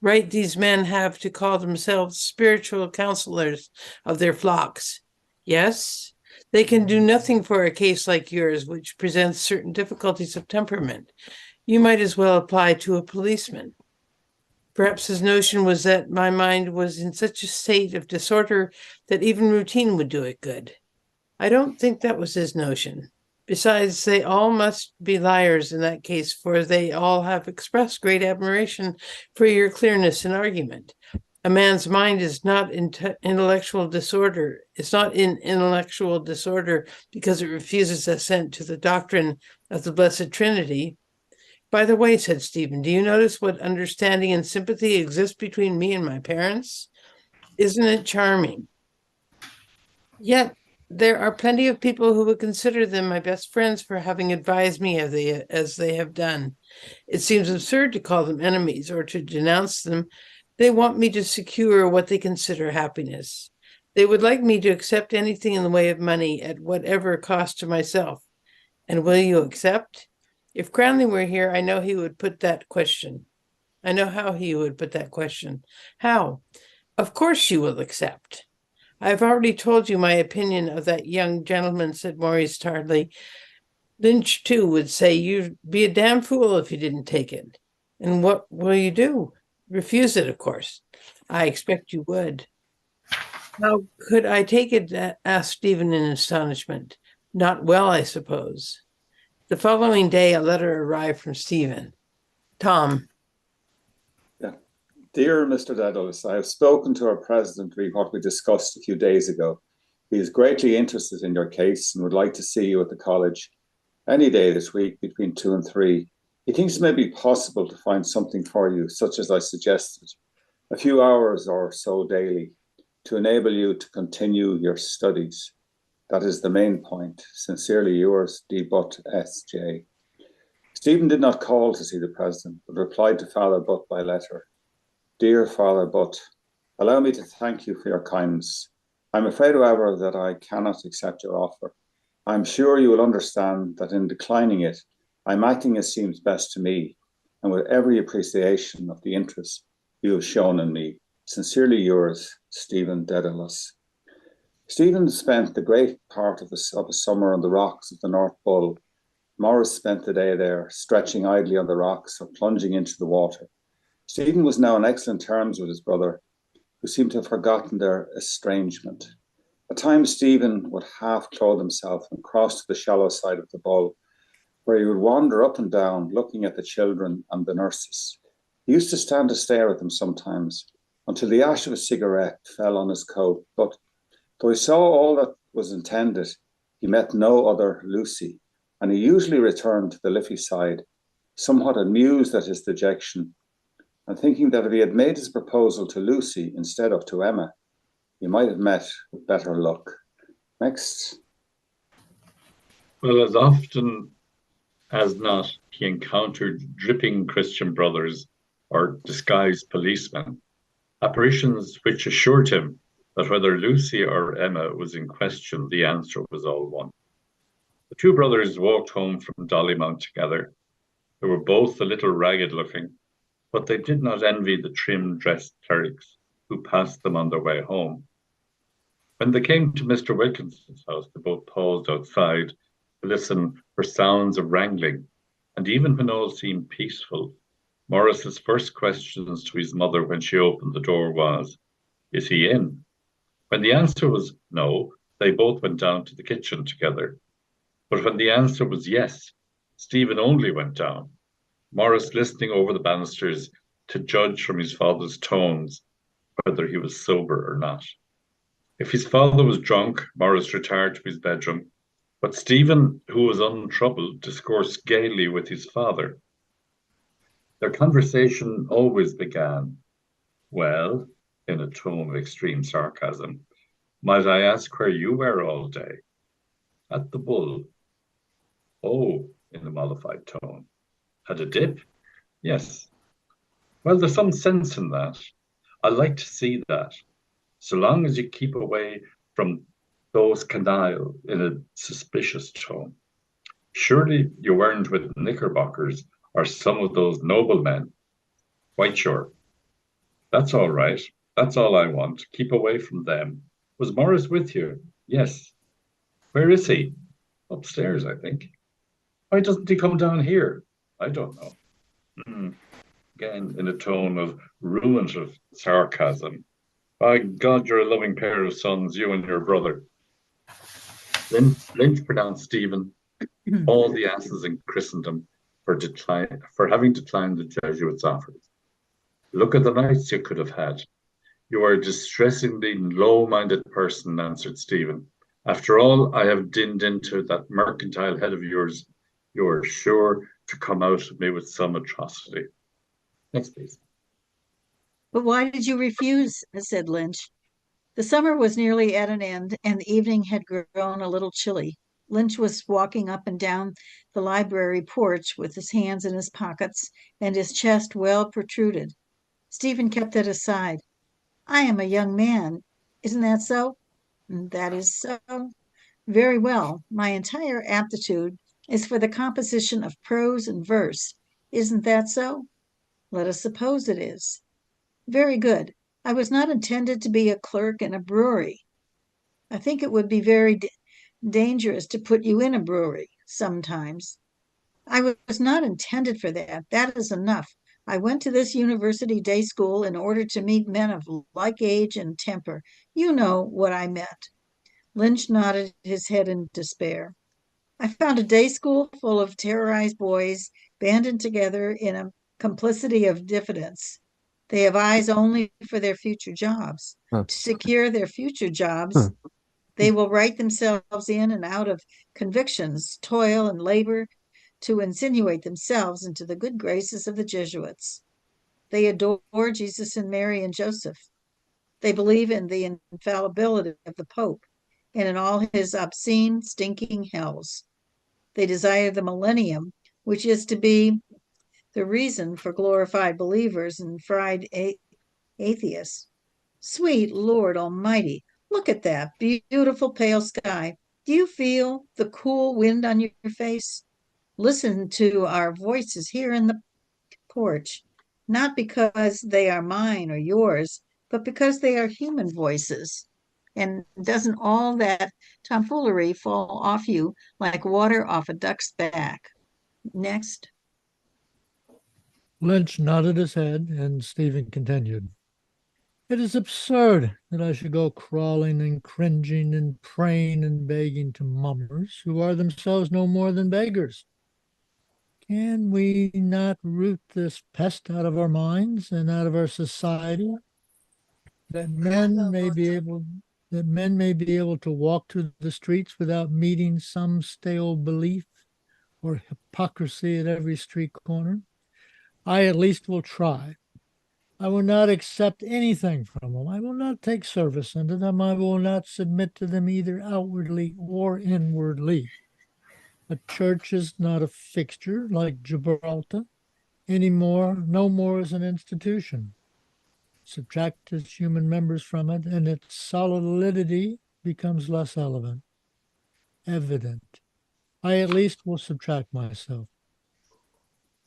F: right these men have to call themselves spiritual counselors of their flocks. Yes, they can do nothing for a case like yours, which presents certain difficulties of temperament. You might as well apply to a policeman. Perhaps his notion was that my mind was in such a state of disorder that even routine would do it good. I don't think that was his notion. Besides, they all must be liars in that case, for they all have expressed great admiration for your clearness in argument. A man's mind is not in intellectual disorder. It's not in intellectual disorder because it refuses assent to the doctrine of the Blessed Trinity. By the way, said Stephen, do you notice what understanding and sympathy exists between me and my parents? Isn't it charming? Yet there are plenty of people who would consider them my best friends for having advised me as they have done. It seems absurd to call them enemies or to denounce them. They want me to secure what they consider happiness. They would like me to accept anything in the way of money at whatever cost to myself. And will you accept? If Cranley were here, I know he would put that question. I know how he would put that question. How? Of course you will accept. I have already told you my opinion of that young gentleman, said Maurice tartly. Lynch, too, would say you'd be a damn fool if you didn't take it. And what will you do? Refuse it, of course. I expect you would. How could I take it? Asked Stephen in astonishment. Not well, I suppose. The following day, a letter arrived from Stephen. Tom.
G: Yeah. Dear Mr. Dedalus, I have spoken to our president regarding what we discussed a few days ago. He is greatly interested in your case and would like to see you at the college any day this week between 2 and 3. He thinks it may be possible to find something for you, such as I suggested, a few hours or so daily, to enable you to continue your studies. That is the main point. Sincerely yours, D. Butt, S.J. Stephen did not call to see the president, but replied to Father Butt by letter. Dear Father Butt, Allow me to thank you for your kindness. I'm afraid, however, that I cannot accept your offer. I'm sure you will understand that in declining it, I'm acting as seems best to me, and with every appreciation of the interest you have shown in me. Sincerely yours, Stephen Dedalus. Stephen spent the great part of a summer on the rocks of the North Pole. Morris spent the day there, stretching idly on the rocks or plunging into the water. Stephen was now on excellent terms with his brother, who seemed to have forgotten their estrangement. At times, Stephen would half clothe himself and cross to the shallow side of the bowl, where he would wander up and down, looking at the children and the nurses. He used to stand to stare at them sometimes, until the ash of a cigarette fell on his coat. But though he saw all that was intended, he met no other Lucy, and he usually returned to the Liffey side, somewhat amused at his dejection, and thinking that if he had made his proposal to Lucy instead of to Emma, he might have met with better luck. Next.
H: Well, as often as not, he encountered dripping Christian brothers or disguised policemen, apparitions which assured him that whether Lucy or Emma was in question, the answer was all one. The two brothers walked home from Dollymount together. They were both a little ragged looking, but they did not envy the trim-dressed clerics who passed them on their way home. When they came to Mr. Wilkinson's house, they both paused outside to listen for sounds of wrangling, and even when all seemed peaceful, Morris's first questions to his mother when she opened the door was, "Is he in?" When the answer was no, they both went down to the kitchen together. But when the answer was yes, Stephen only went down, Morris listening over the banisters to judge from his father's tones whether he was sober or not. If his father was drunk, Morris retired to his bedroom, but Stephen, who was untroubled, discoursed gaily with his father. Their conversation always began, "Well," in a tone of extreme sarcasm, "might I ask where you were all day?" "At the Bull." "Oh," in a mollified tone. "Had a dip?" "Yes." "Well, there's some sense in that. I like to see that. So long as you keep away from those canaille," in a suspicious tone. "Surely you weren't with Knickerbockers or some of those noblemen?" "Quite sure." "That's all right. That's all I want. Keep away from them. Was Morris with you?" "Yes." "Where is he?" "Upstairs, I think." "Why doesn't he come down here?" "I don't know." Again, in a tone of ruminative sarcasm. "By God, you're a loving pair of sons, you and your brother." Lynch pronounced Stephen all the asses in Christendom for having declined the Jesuits' offers. "Look at the nights you could have had." "You are a distressingly low-minded person," answered Stephen. "After all I have dinned into that mercantile head of yours, you are sure to come out of me with some atrocity." Next, please.
I: But why did you refuse? Said Lynch. The summer was nearly at an end, and the evening had grown a little chilly. Lynch was walking up and down the library porch with his hands in his pockets and his chest well protruded. Stephen kept at his side. "I am a young man. Isn't that so?" "That is so." "Very well. My entire aptitude is for the composition of prose and verse. Isn't that so?" "Let us suppose it is." "Very good. I was not intended to be a clerk in a brewery. I think it would be very dangerous to put you in a brewery sometimes." "I was not intended for that. That is enough. I went to this university day school in order to meet men of like age and temper. You know what I meant." Lynch nodded his head in despair. "I found a day school full of terrorized boys banded together in a complicity of diffidence. They have eyes only for their future jobs.
D: Huh.
I: To secure their future jobs, they will write themselves in and out of convictions, toil, and labor to insinuate themselves into the good graces of the Jesuits. They adore Jesus and Mary and Joseph. They believe in the infallibility of the Pope and in all his obscene, stinking hells. They desire the millennium, which is to be the reason for glorified believers and fried atheists. Sweet Lord Almighty, look at that beautiful pale sky. Do you feel the cool wind on your face? Listen to our voices here in the porch, not because they are mine or yours, but because they are human voices. And doesn't all that tomfoolery fall off you like water off a duck's back? Next.
A: Lynch nodded his head, and Stephen continued. It is absurd that I should go crawling and cringing and praying and begging to mummers who are themselves no more than beggars. Can we not root this pest out of our minds and out of our society? That men may be able to walk through the streets without meeting some stale belief or hypocrisy at every street corner. I at least will try. I will not accept anything from them. I will not take service unto them. I will not submit to them either outwardly or inwardly. A church is not a fixture like Gibraltar no more as an institution. Subtract its human members from it, and its solidity becomes less evident. I at least will subtract myself.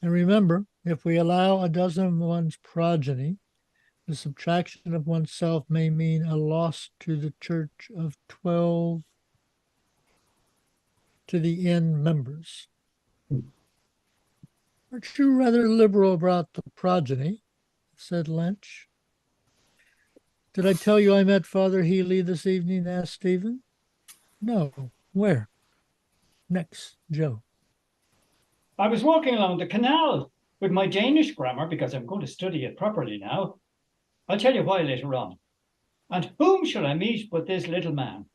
A: And remember, if we allow a dozen of one's progeny, the subtraction of oneself may mean a loss to the church of 12 to the end members. Aren't you rather liberal about the progeny? Said Lynch. Did I tell you I met Father Healy this evening? Asked Stephen. No. Where? Next, Joe.
B: I was walking along the canal with my Danish grammar because I'm going to study it properly now. I'll tell you why later on. And whom shall I meet but this little man?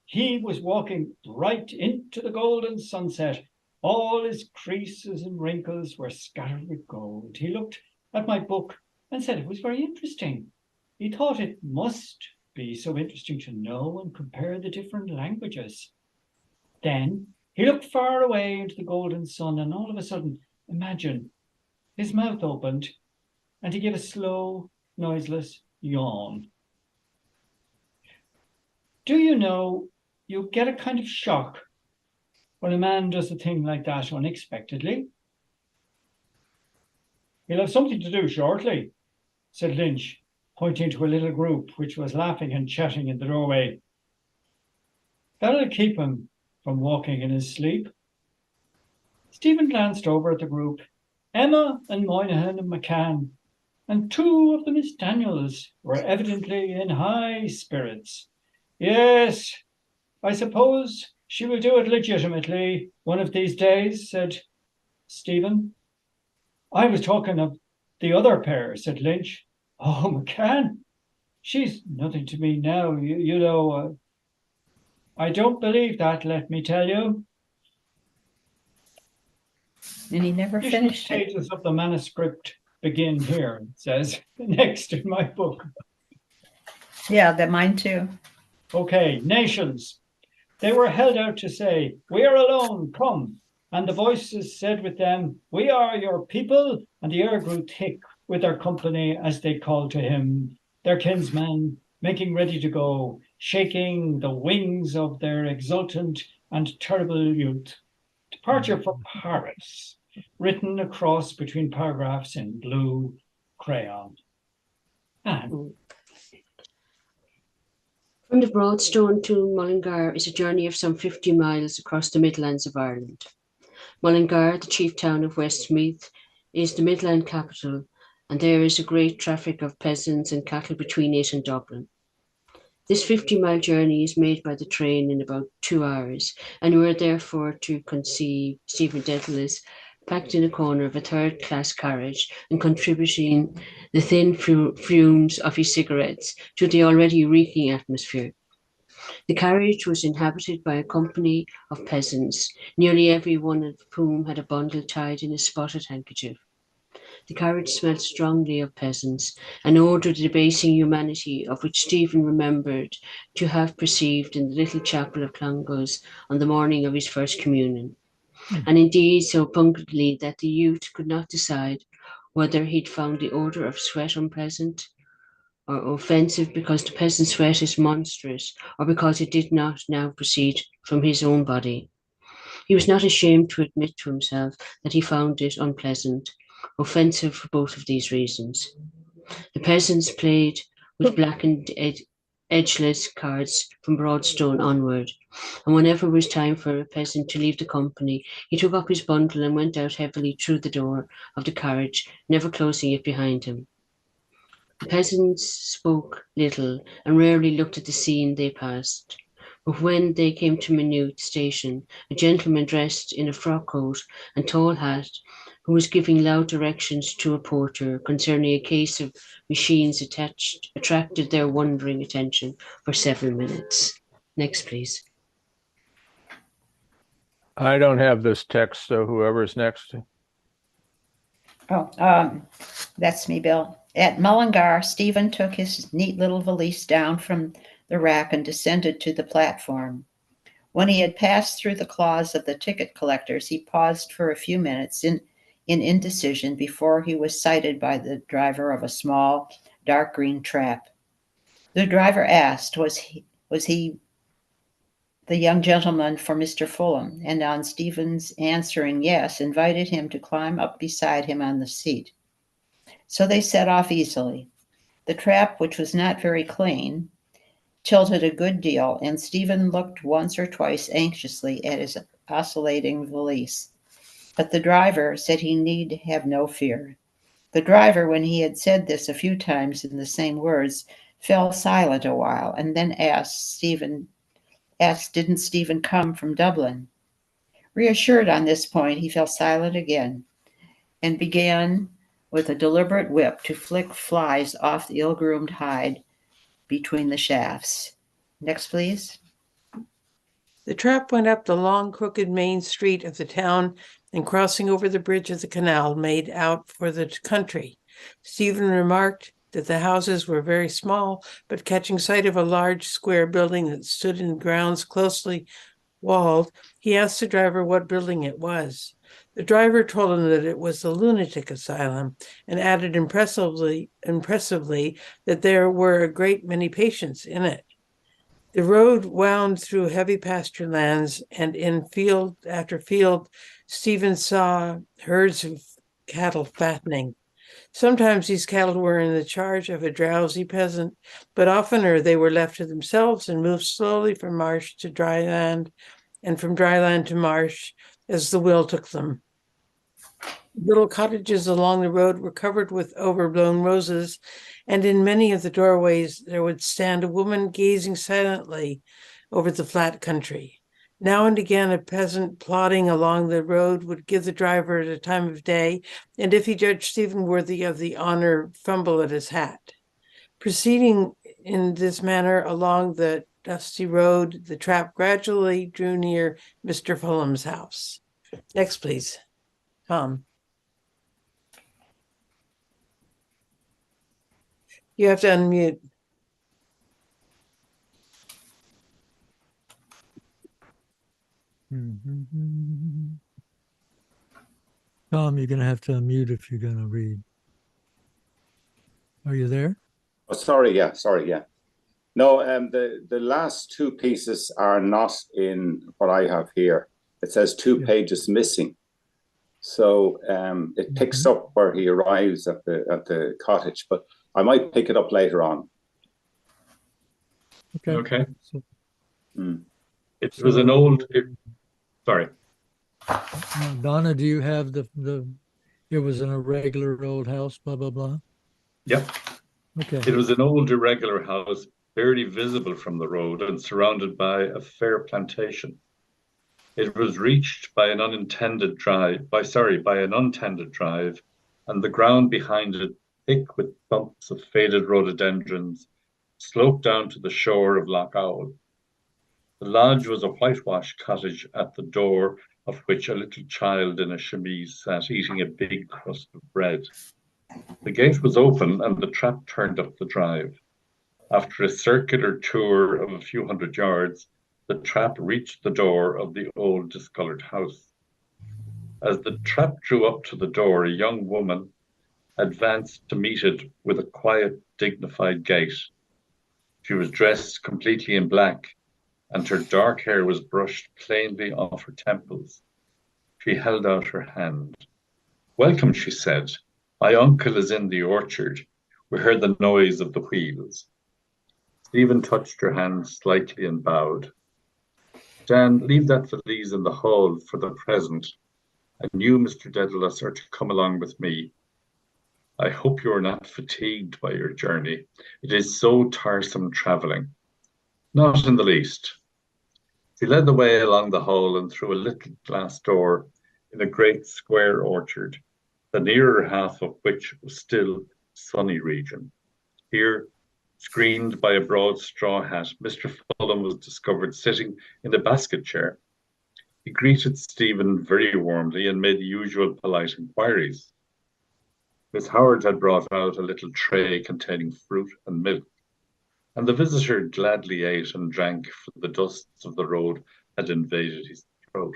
B: He was walking right into the golden sunset. All his creases and wrinkles were scattered with gold. He looked at my book and said it was very interesting. He thought it must be so interesting to know and compare the different languages. Then he looked far away into the golden sun, and all of a sudden, imagine, his mouth opened and he gave a slow, noiseless yawn. Do you know, you get a kind of shock when a man does a thing like that unexpectedly? He'll have something to do shortly, said Lynch, pointing to a little group which was laughing and chatting in the doorway. That'll keep him from walking in his sleep. Stephen glanced over at the group. Emma and Moynihan and McCann, and two of the Miss Daniels were evidently in high spirits. Yes, I suppose she will do it legitimately one of these days, said Stephen. I was talking of the other pair, said Lynch. Oh, McCann, she's nothing to me now. You know, I don't believe that, let me tell you.
E: And he never finished it.
B: Pages of the manuscript begin here, it says, next in my book.
E: Yeah, that mine too.
B: Okay, nations. They were held out to say, we are alone, come. And the voices said with them, we are your people. And the air grew thick with their company as they called to him, their kinsman, making ready to go, shaking the wings of their exultant and terrible youth. Departure for Paris, written across between paragraphs in blue crayon. And
C: From the Broadstone to Mullingar is a journey of some 50 miles across the Midlands of Ireland. Mullingar, the chief town of Westmeath, is the Midland capital, and there is a great traffic of peasants and cattle between it and Dublin. This 50-mile journey is made by the train in about 2 hours, and we are therefore to conceive Stephen Dedalus packed in a corner of a third-class carriage and contributing the thin fumes of his cigarettes to the already reeking atmosphere. The carriage was inhabited by a company of peasants, nearly every one of whom had a bundle tied in a spotted handkerchief. The carriage smelt strongly of peasants, an odour debasing humanity of which Stephen remembered to have perceived in the little chapel of Clongowes on the morning of his first communion, and indeed so pungently that the youth could not decide whether he'd found the odour of sweat unpleasant or offensive because the peasant's sweat is monstrous, or because it did not now proceed from his own body. He was not ashamed to admit to himself that he found it unpleasant, offensive for both of these reasons. The peasants played with blackened edgeless cards from Broadstone onward, and whenever it was time for a peasant to leave the company, he took up his bundle and went out heavily through the door of the carriage, never closing it behind him. The peasants spoke little and rarely looked at the scene they passed. But when they came to Maynooth station, a gentleman dressed in a frock coat and tall hat, who was giving loud directions to a porter concerning a case of machines attracted their wondering attention for several minutes. Next, please.
D: I don't have this text, so whoever's next.
E: That's me, Bill. At Mullingar, Stephen took his neat little valise down from the rack and descended to the platform. When he had passed through the claws of the ticket collectors, he paused for a few minutes in indecision before he was sighted by the driver of a small, dark green trap. The driver asked, was he the young gentleman for Mr. Fulham, and on Stephen's answering yes, invited him to climb up beside him on the seat. So they set off easily. The trap, which was not very clean, tilted a good deal, and Stephen looked once or twice anxiously at his oscillating valise. But the driver said he need have no fear. The driver, when he had said this a few times in the same words, fell silent a while, and then asked, didn't Stephen come from Dublin? Reassured on this point, he fell silent again, and began with a deliberate whip to flick flies off the ill-groomed hide between the shafts. Next, please.
F: The trap went up the long, crooked main street of the town and crossing over the bridge of the canal made out for the country. Stephen remarked that the houses were very small, but catching sight of a large square building that stood in grounds closely walled, he asked the driver what building it was. The driver told him that it was the lunatic asylum and added impressively that there were a great many patients in it. The road wound through heavy pasture lands, and in field after field, Stephen saw herds of cattle fattening. Sometimes these cattle were in the charge of a drowsy peasant, but oftener they were left to themselves and moved slowly from marsh to dry land, and from dry land to marsh as the will took them. Little cottages along the road were covered with overblown roses, and in many of the doorways there would stand a woman gazing silently over the flat country. Now and again a peasant plodding along the road would give the driver the time of day, and if he judged Stephen worthy of the honor, fumble at his hat. Proceeding in this manner along the dusty road, the trap gradually drew near Mr. Fulham's house. Next, please. Tom. You have to unmute.
A: Tom, you're going to have to unmute if you're going to read. Are you there?
G: Oh, sorry, yeah. No, the last two pieces are not in what I have here. It says two pages missing. So it picks up where he arrives at the cottage, but I might pick it up later on.
H: Okay.
A: So,
H: It was an old. Sorry.
A: Donna, do you have the? It was in a regular old house. Blah blah blah.
H: Yep.
A: Okay.
H: It was an old irregular house, barely visible from the road and surrounded by a fair plantation. It was reached by an untended drive, and the ground behind it, thick with bumps of faded rhododendrons, sloped down to the shore of Loch Owl. The lodge was a whitewashed cottage, at the door of which a little child in a chemise sat eating a big crust of bread. The gate was open and the trap turned up the drive. After a circular tour of a few hundred yards, the trap reached the door of the old discoloured house. As the trap drew up to the door, a young woman, advanced to meet it with a quiet, dignified gait. She was dressed completely in black, and her dark hair was brushed plainly off her temples. She held out her hand. "Welcome," she said. "My uncle is in the orchard. We heard the noise of the wheels." Stephen touched her hand slightly and bowed. "Dan, leave that valise in the hall for the present, and you, Mr. Dedalus, are to come along with me. I hope you are not fatigued by your journey. It is so tiresome travelling." "Not in the least." She led the way along the hall and through a little glass door in a great square orchard, the nearer half of which was still sunny region. Here, screened by a broad straw hat, Mr. Fulham was discovered sitting in the basket chair. He greeted Stephen very warmly and made the usual polite inquiries. Miss Howard had brought out a little tray containing fruit and milk, and the visitor gladly ate and drank, for the dusts of the road had invaded his throat.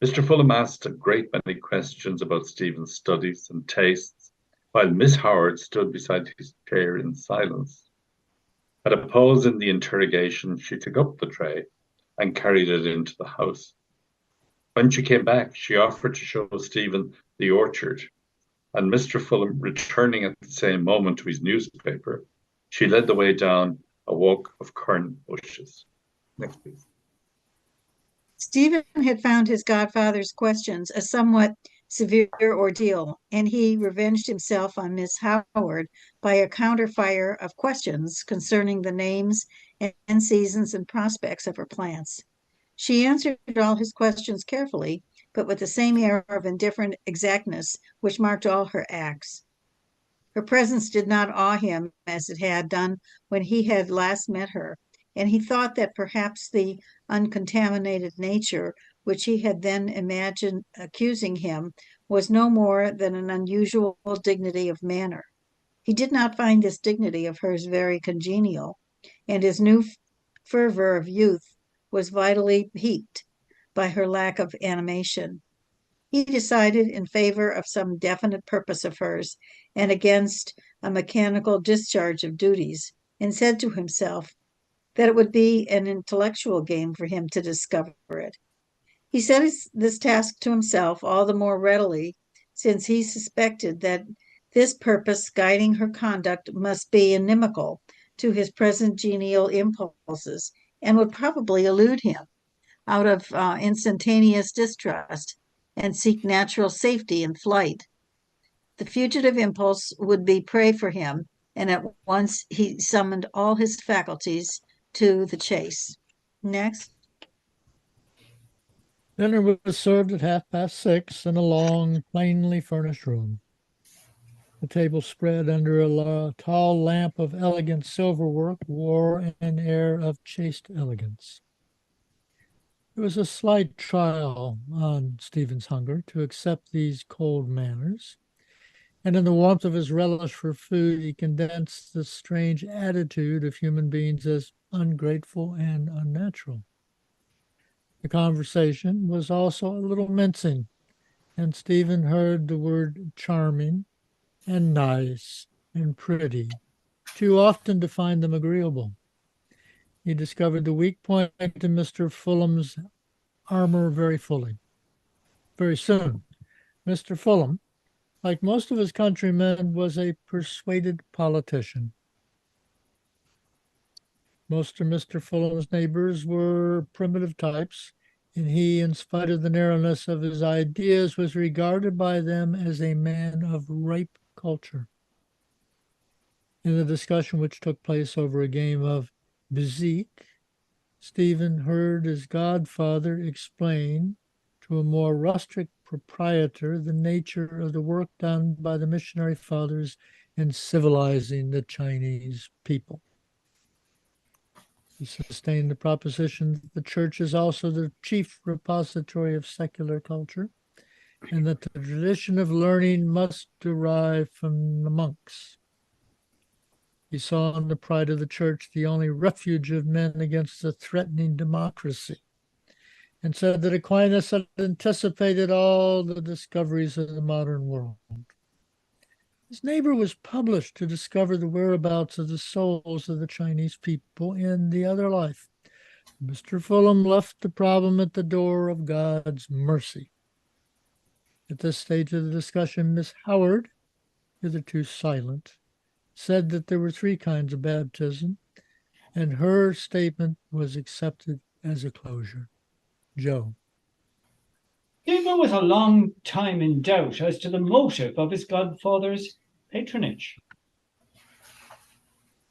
H: Mr. Fulham asked a great many questions about Stephen's studies and tastes, while Miss Howard stood beside his chair in silence. At a pause in the interrogation, she took up the tray and carried it into the house. When she came back, she offered to show Stephen the orchard, and Mr. Fulham, returning at the same moment to his newspaper, she led the way down a walk of currant bushes. Next, please.
I: Stephen had found his godfather's questions a somewhat severe ordeal, and he revenged himself on Miss Howard by a counterfire of questions concerning the names and seasons and prospects of her plants. She answered all his questions carefully, but with the same air of indifferent exactness which marked all her acts. Her presence did not awe him as it had done when he had last met her, and he thought that perhaps the uncontaminated nature which he had then imagined accusing him was no more than an unusual dignity of manner. He did not find this dignity of hers very congenial, and his new fervor of youth was vitally piqued by her lack of animation. He decided in favor of some definite purpose of hers and against a mechanical discharge of duties, and said to himself that it would be an intellectual game for him to discover it. He set this task to himself all the more readily since he suspected that this purpose guiding her conduct must be inimical to his present genial impulses and would probably elude him out of instantaneous distrust and seek natural safety in flight. The fugitive impulse would be prey for him, and at once he summoned all his faculties to the chase. Next.
A: Dinner was served at 6:30 in a long, plainly furnished room. The table spread under a tall lamp of elegant silverwork wore an air of chaste elegance. It was a slight trial on Stephen's hunger to accept these cold manners, and in the warmth of his relish for food, he condensed the strange attitude of human beings as ungrateful and unnatural. The conversation was also a little mincing, and Stephen heard the word charming and nice and pretty too often to find them agreeable. He discovered the weak point in Mr. Fulham's armor very fully. Very soon, Mr. Fulham, like most of his countrymen, was a persuaded politician. Most of Mr. Fulham's neighbors were primitive types, and he, in spite of the narrowness of his ideas, was regarded by them as a man of ripe culture. In the discussion which took place over a game of bezique, Stephen heard his godfather explain to a more rustic proprietor the nature of the work done by the missionary fathers in civilizing the Chinese people. He sustained the proposition that the church is also the chief repository of secular culture, and that the tradition of learning must derive from the monks. He saw in the pride of the church the only refuge of men against a threatening democracy, and said that Aquinas had anticipated all the discoveries of the modern world. His neighbor was published to discover the whereabouts of the souls of the Chinese people in the other life. Mr. Fulham left the problem at the door of God's mercy. At this stage of the discussion, Miss Howard, hitherto silent, said that there were 3 kinds of baptism, and her statement was accepted as a closure. Joe.
B: Stephen was a long time in doubt as to the motive of his godfather's patronage.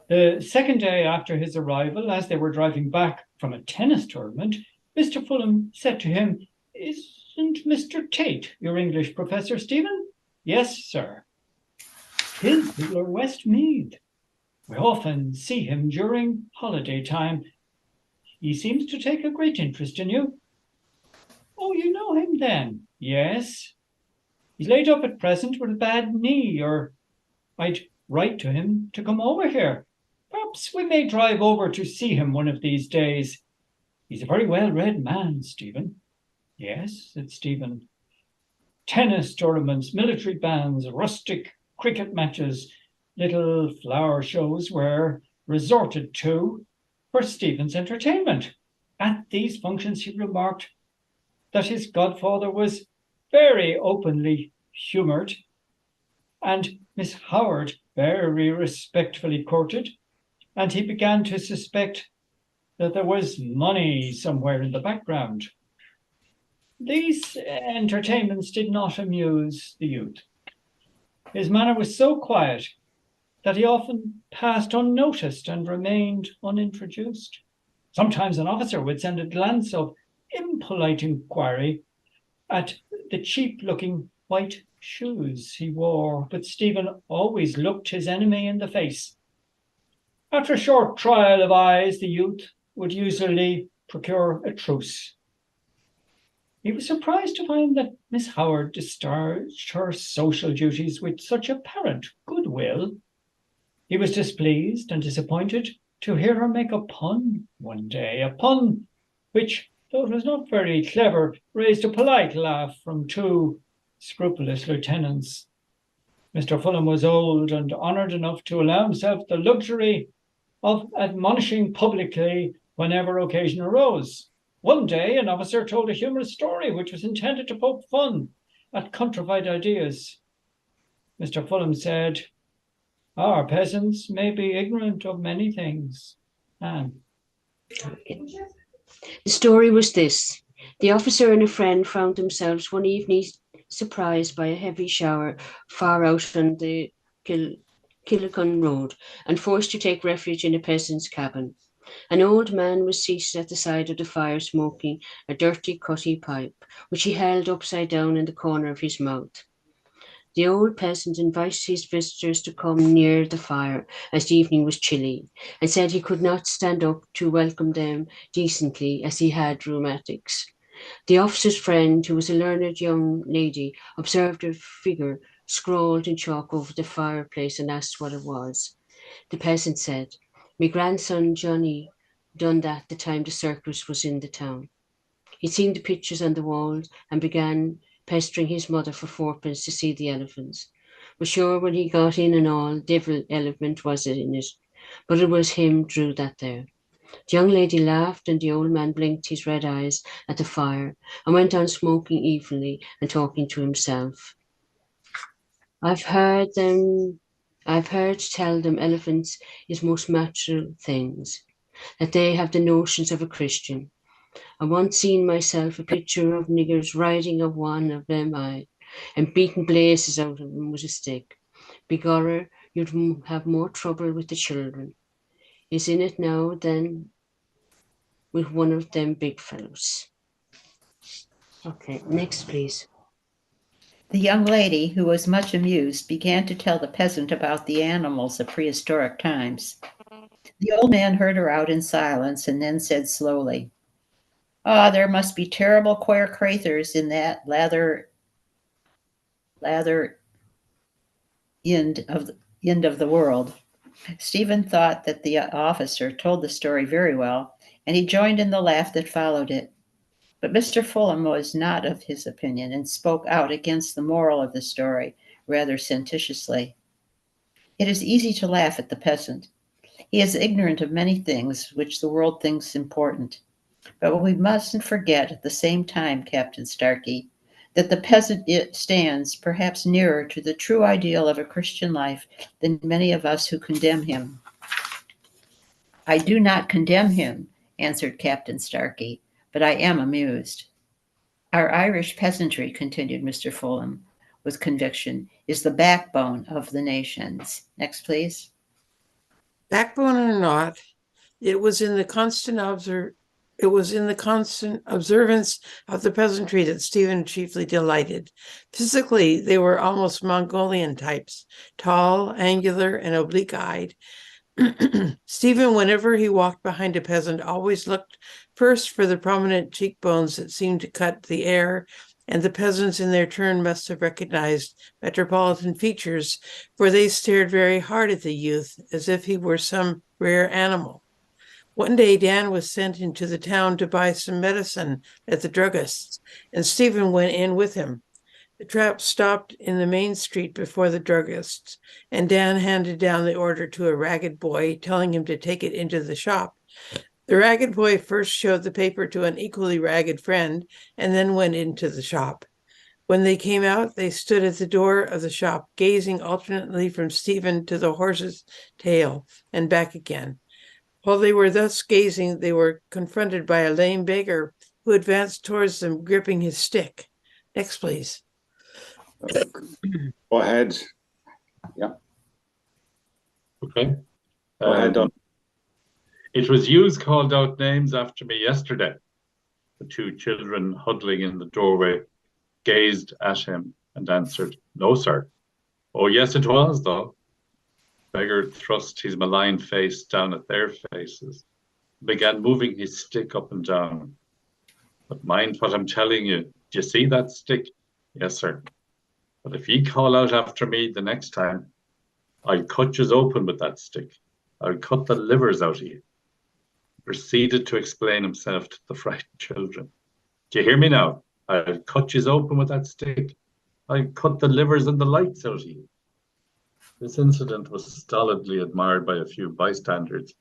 B: The second day after his arrival, as they were driving back from a tennis tournament, Mr. Fulham said to him, "Isn't Mr. Tate your English professor, Stephen?" "Yes, sir." "His Buller Westmeath. We often see him during holiday time. He seems to take a great interest in you." "Oh, you know him then?" "Yes. He's laid up at present with a bad knee, or I'd write to him to come over here. Perhaps we may drive over to see him one of these days. He's a very well-read man, Stephen." "Yes," said Stephen. "Tennis tournaments, military bands, rustic cricket matches, little flower shows were resorted to for Stephen's entertainment. At these functions, he remarked that his godfather was very openly humoured, and Miss Howard very respectfully courted, and he began to suspect that there was money somewhere in the background. These entertainments did not amuse the youth. His manner was so quiet that he often passed unnoticed and remained unintroduced. Sometimes an officer would send a glance of impolite inquiry at the cheap-looking white shoes he wore, but Stephen always looked his enemy in the face. After a short trial of eyes, the youth would usually procure a truce. He was surprised to find that Miss Howard discharged her social duties with such apparent goodwill. He was displeased and disappointed to hear her make a pun one day, a pun which, though it was not very clever, raised a polite laugh from 2 scrupulous lieutenants. Mr. Fulham was old and honoured enough to allow himself the luxury of admonishing publicly whenever occasion arose. One day, an officer told a humorous story which was intended to poke fun at countrified ideas. Mr. Fulham said, "Our peasants may be ignorant of many things." Anne.
C: The story was this. The officer and a friend found themselves one evening surprised by a heavy shower far out on the Killicon Road and forced to take refuge in a peasant's cabin. An old man was seated at the side of the fire smoking a dirty cutty pipe, which he held upside down in the corner of his mouth. The old peasant invited his visitors to come near the fire, as the evening was chilly, and said he could not stand up to welcome them decently, as he had rheumatics. The officer's friend, who was a learned young lady, observed a figure scrawled in chalk over the fireplace and asked what it was. The peasant said, "My grandson Johnny done that the time the circus was in the town." He'd seen the pictures on the walls and began pestering his mother for 4pence to see the elephants. But sure, when he got in and all, devil elephant was it in it. But it was him drew that there. The young lady laughed and the old man blinked his red eyes at the fire and went on smoking evenly and talking to himself. I've heard tell them elephants is most natural things, that they have the notions of a Christian. I once seen myself a picture of niggers riding of one of them and beating blazes out of them with a stick. Begorra, you'd have more trouble with the children. Is in it now than with one of them big fellows. Okay, next please.
E: The young lady, who was much amused, began to tell the peasant about the animals of prehistoric times. The old man heard her out in silence and then said slowly, "Ah, there must be terrible queer craters in that lather end of the world." Stephen thought that the officer told the story very well, and he joined in the laugh that followed it. But Mr. Fulham was not of his opinion and spoke out against the moral of the story rather sententiously. It is easy to laugh at the peasant. He is ignorant of many things which the world thinks important. But we mustn't forget at the same time, Captain Starkey, that the peasant stands perhaps nearer to the true ideal of a Christian life than many of us who condemn him. I do not condemn him, answered Captain Starkey, but I am amused. Our Irish peasantry, continued Mr. Fulham with conviction, is the backbone of the nations. Next, please.
F: Backbone or not, it was in the constant observance of the peasantry that Stephen chiefly delighted. Physically, they were almost Mongolian types, tall, angular, and oblique-eyed. Stephen, whenever he walked behind a peasant, always looked first for the prominent cheekbones that seemed to cut the air, and the peasants in their turn must have recognized metropolitan features, for they stared very hard at the youth as if he were some rare animal. One day, Dan was sent into the town to buy some medicine at the druggist's, and Stephen went in with him. The trap stopped in the main street before the druggist's, and Dan handed down the order to a ragged boy, telling him to take it into the shop. The ragged boy first showed the paper to an equally ragged friend, and then went into the shop. When they came out, they stood at the door of the shop, gazing alternately from Stephen to the horse's tail and back again. While they were thus gazing, they were confronted by a lame beggar who advanced towards them, gripping his stick. Next, please.
G: Go ahead. Yeah.
H: Okay.
G: Go ahead, Don.
H: It was yous called out names after me yesterday. The two children huddling in the doorway gazed at him and answered, "No, sir." "Oh, yes, it was, though." Beggar thrust his malign face down at their faces, began moving his stick up and down. "But mind what I'm telling you. Do you see that stick?" "Yes, sir." "But if ye call out after me the next time, I'll cut yous open with that stick. I'll cut the livers out of you." Proceeded to explain himself to the frightened children. "Do you hear me now? I'll cut yous open with that stick. I'll cut the livers and the lights out of you." This incident was stolidly admired by a few bystanders,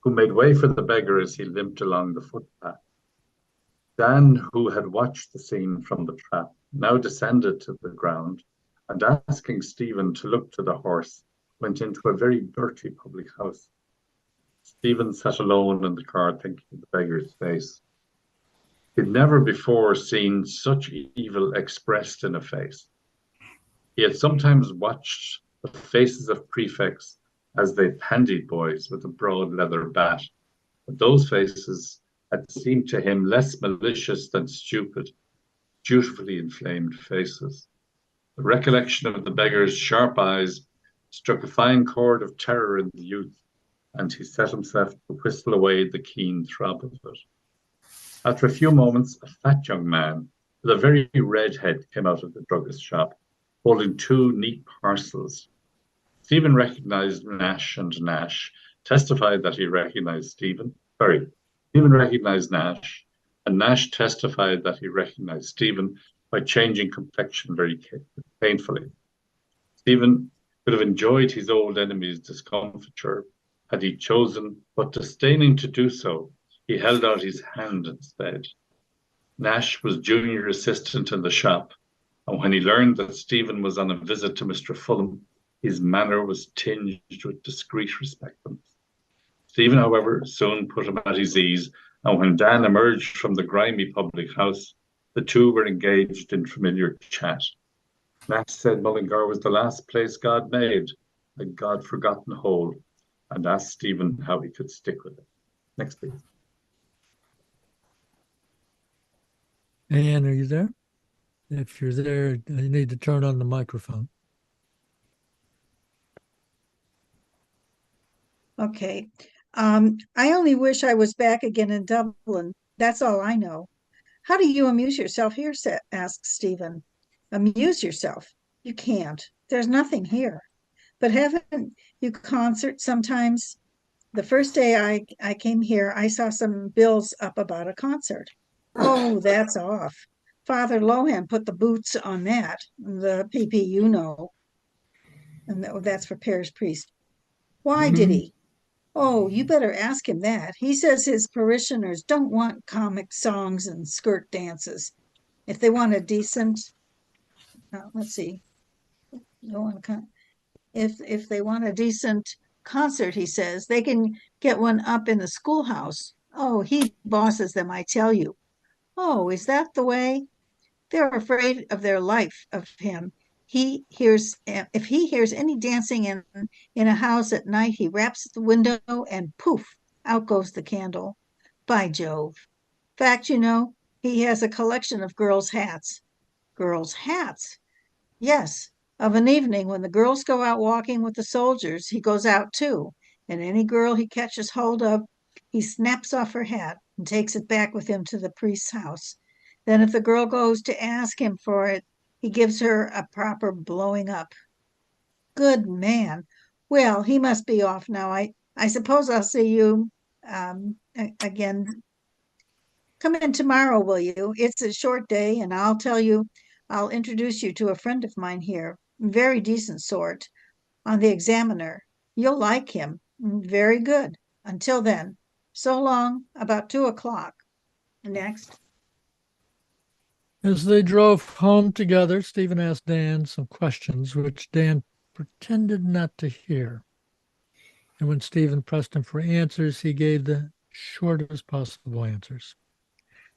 H: who made way for the beggar as he limped along the footpath. Dan, who had watched the scene from the trap, now descended to the ground, and asking Stephen to look to the horse, went into a very dirty public house. Stephen sat alone in the car, thinking of the beggar's face. He'd never before seen such evil expressed in a face. He had sometimes watched the faces of prefects as they pandied boys with a broad leather bat, but those faces had seemed to him less malicious than stupid, dutifully inflamed faces. The recollection of the beggar's sharp eyes struck a fine chord of terror in the youth, and he set himself to whistle away the keen throb of it. After a few moments, a fat young man with a very red head came out of the druggist's shop, holding two neat parcels. Stephen recognized Nash, and Nash testified that he recognized Stephen. Stephen recognized Nash, and Nash testified that he recognized Stephen by changing complexion very painfully. Stephen could have enjoyed his old enemy's discomfiture had he chosen, but disdaining to do so, he held out his hand instead. Nash was junior assistant in the shop, and when he learned that Stephen was on a visit to Mr. Fulham, his manner was tinged with discreet respectfulness. Stephen, however, soon put him at his ease, and when Dan emerged from the grimy public house, the two were engaged in familiar chat. Nash said Mullingar was the last place God made, a God-forgotten hole, and asked Stephen how he could stick with it. Next, please.
A: Anne, are you there? If you're there, you need to turn on the microphone.
I: Okay. I only wish I was back again in Dublin. That's all I know. How do you amuse yourself here? Asked Stephen. Amuse yourself? You can't. There's nothing here. But haven't you concerts sometimes? The first day I came here, I saw some bills up about a concert. Oh, that's off. Father Lohan put the boots on that, the PP, you know. And No, that's for parish priest. Why did he? Oh, you better ask him that. He says his parishioners don't want comic songs and skirt dances. If they want a decent, let's see, if they want a decent concert, he says they can get one up in the schoolhouse. Oh, he bosses them, I tell you. Oh, is that the way? They're afraid of their life of him. If he hears any dancing in a house at night, he raps at the window and poof, out goes the candle. By Jove. Fact, he has a collection of girls' hats. Girls' hats? Yes, of an evening when the girls go out walking with the soldiers, he goes out too, and any girl he catches hold of, he snaps off her hat and takes it back with him to the priest's house. Then if the girl goes to ask him for it, he gives her a proper blowing up. Good man. Well, he must be off now. I suppose I'll see you again. Come in tomorrow, will you? It's a short day, and I'll introduce you to a friend of mine here. Very decent sort. On the Examiner. You'll like him. Very good. Until then. So long. About 2:00. Next.
A: As they drove home together, Stephen asked Dan some questions, which Dan pretended not to hear. And when Stephen pressed him for answers, he gave the shortest possible answers.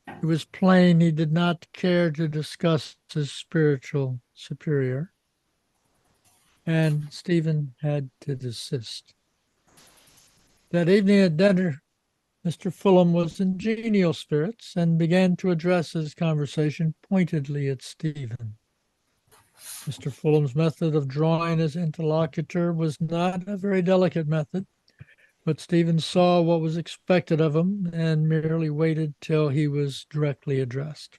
A: It was plain he did not care to discuss his spiritual superior, and Stephen had to desist. That evening at dinner, Mr. Fulham was in genial spirits and began to address his conversation pointedly at Stephen. Mr. Fulham's method of drawing his interlocutor was not a very delicate method, but Stephen saw what was expected of him and merely waited till he was directly addressed.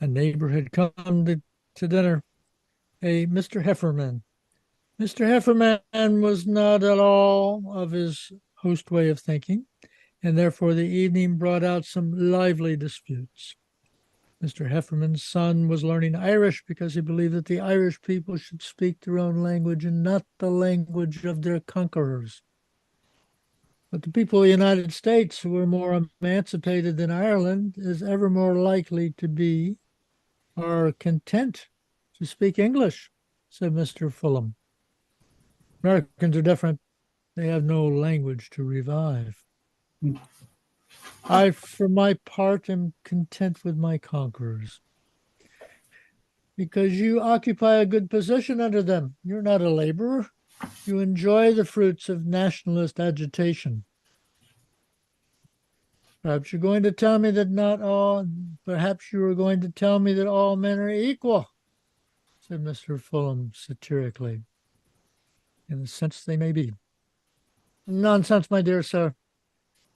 A: A neighbor had come to dinner, a Mr. Hefferman. Mr. Hefferman was not at all of his host way of thinking, and therefore the evening brought out some lively disputes. Mr. Hefferman's son was learning Irish because he believed that the Irish people should speak their own language and not the language of their conquerors. But the people of the United States, who were more emancipated than Ireland, is ever more likely to be, are content to speak English, said Mr. Fulham. Americans are different. They have no language to revive. I, for my part, am content with my conquerors, because you occupy a good position under them. You're not a laborer. You enjoy the fruits of nationalist agitation. Perhaps you're going to tell me that perhaps you are going to tell me that all men are equal, said Mr. Fulham satirically. In a sense, they may be. Nonsense, my dear sir.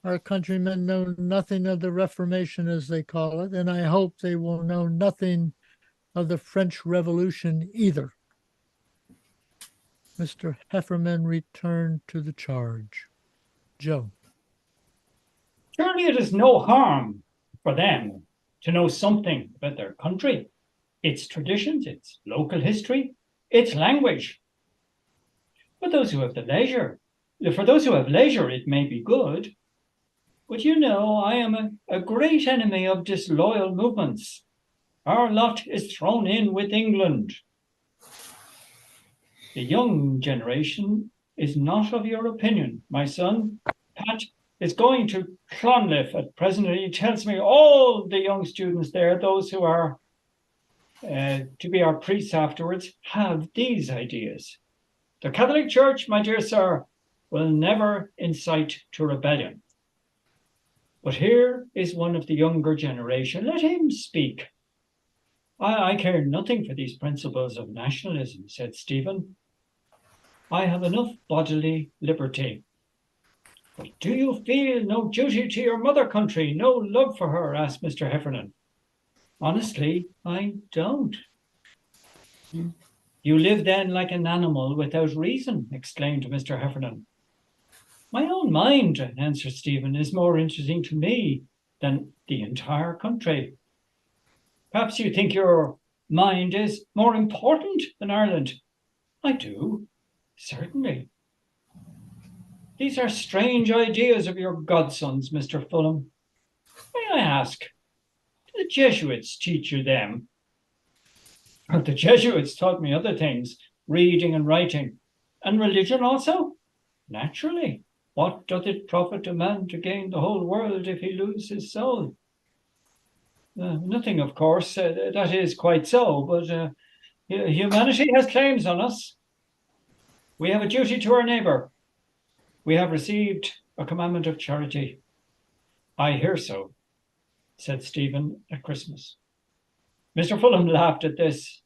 A: Our countrymen know nothing of the Reformation, as they call it, and I hope they will know nothing of the French Revolution either. Mr. Hefferman returned to the charge. Joe.
B: Surely it is no harm for them to know something about their country, its traditions, its local history, its language. For those who have leisure, it may be good. But I am a great enemy of disloyal movements. Our lot is thrown in with England. The young generation is not of your opinion. My son, Pat, is going to Clonliffe at present, and he tells me all the young students there, those who are to be our priests afterwards, have these ideas. The Catholic Church, my dear sir, will never incite to rebellion. But here is one of the younger generation. Let him speak. I care nothing for these principles of nationalism, said Stephen. I have enough bodily liberty. But do you feel no duty to your mother country, no love for her? Asked Mr. Heffernan. Honestly, I don't. You live then like an animal without reason, exclaimed Mr. Heffernan. My own mind, answered Stephen, is more interesting to me than the entire country. Perhaps you think your mind is more important than Ireland. I do, certainly. These are strange ideas of your godsons, Mr. Fulham. May I ask, did the Jesuits teach you them? The Jesuits taught me other things, reading and writing, and religion also. Naturally, what doth it profit a man to gain the whole world if he lose his soul? Nothing, of course, that is quite so, but humanity has claims on us. We have a duty to our neighbour. We have received a commandment of charity. I hear so, said Stephen at Christmas. Mr. Fulham laughed at this,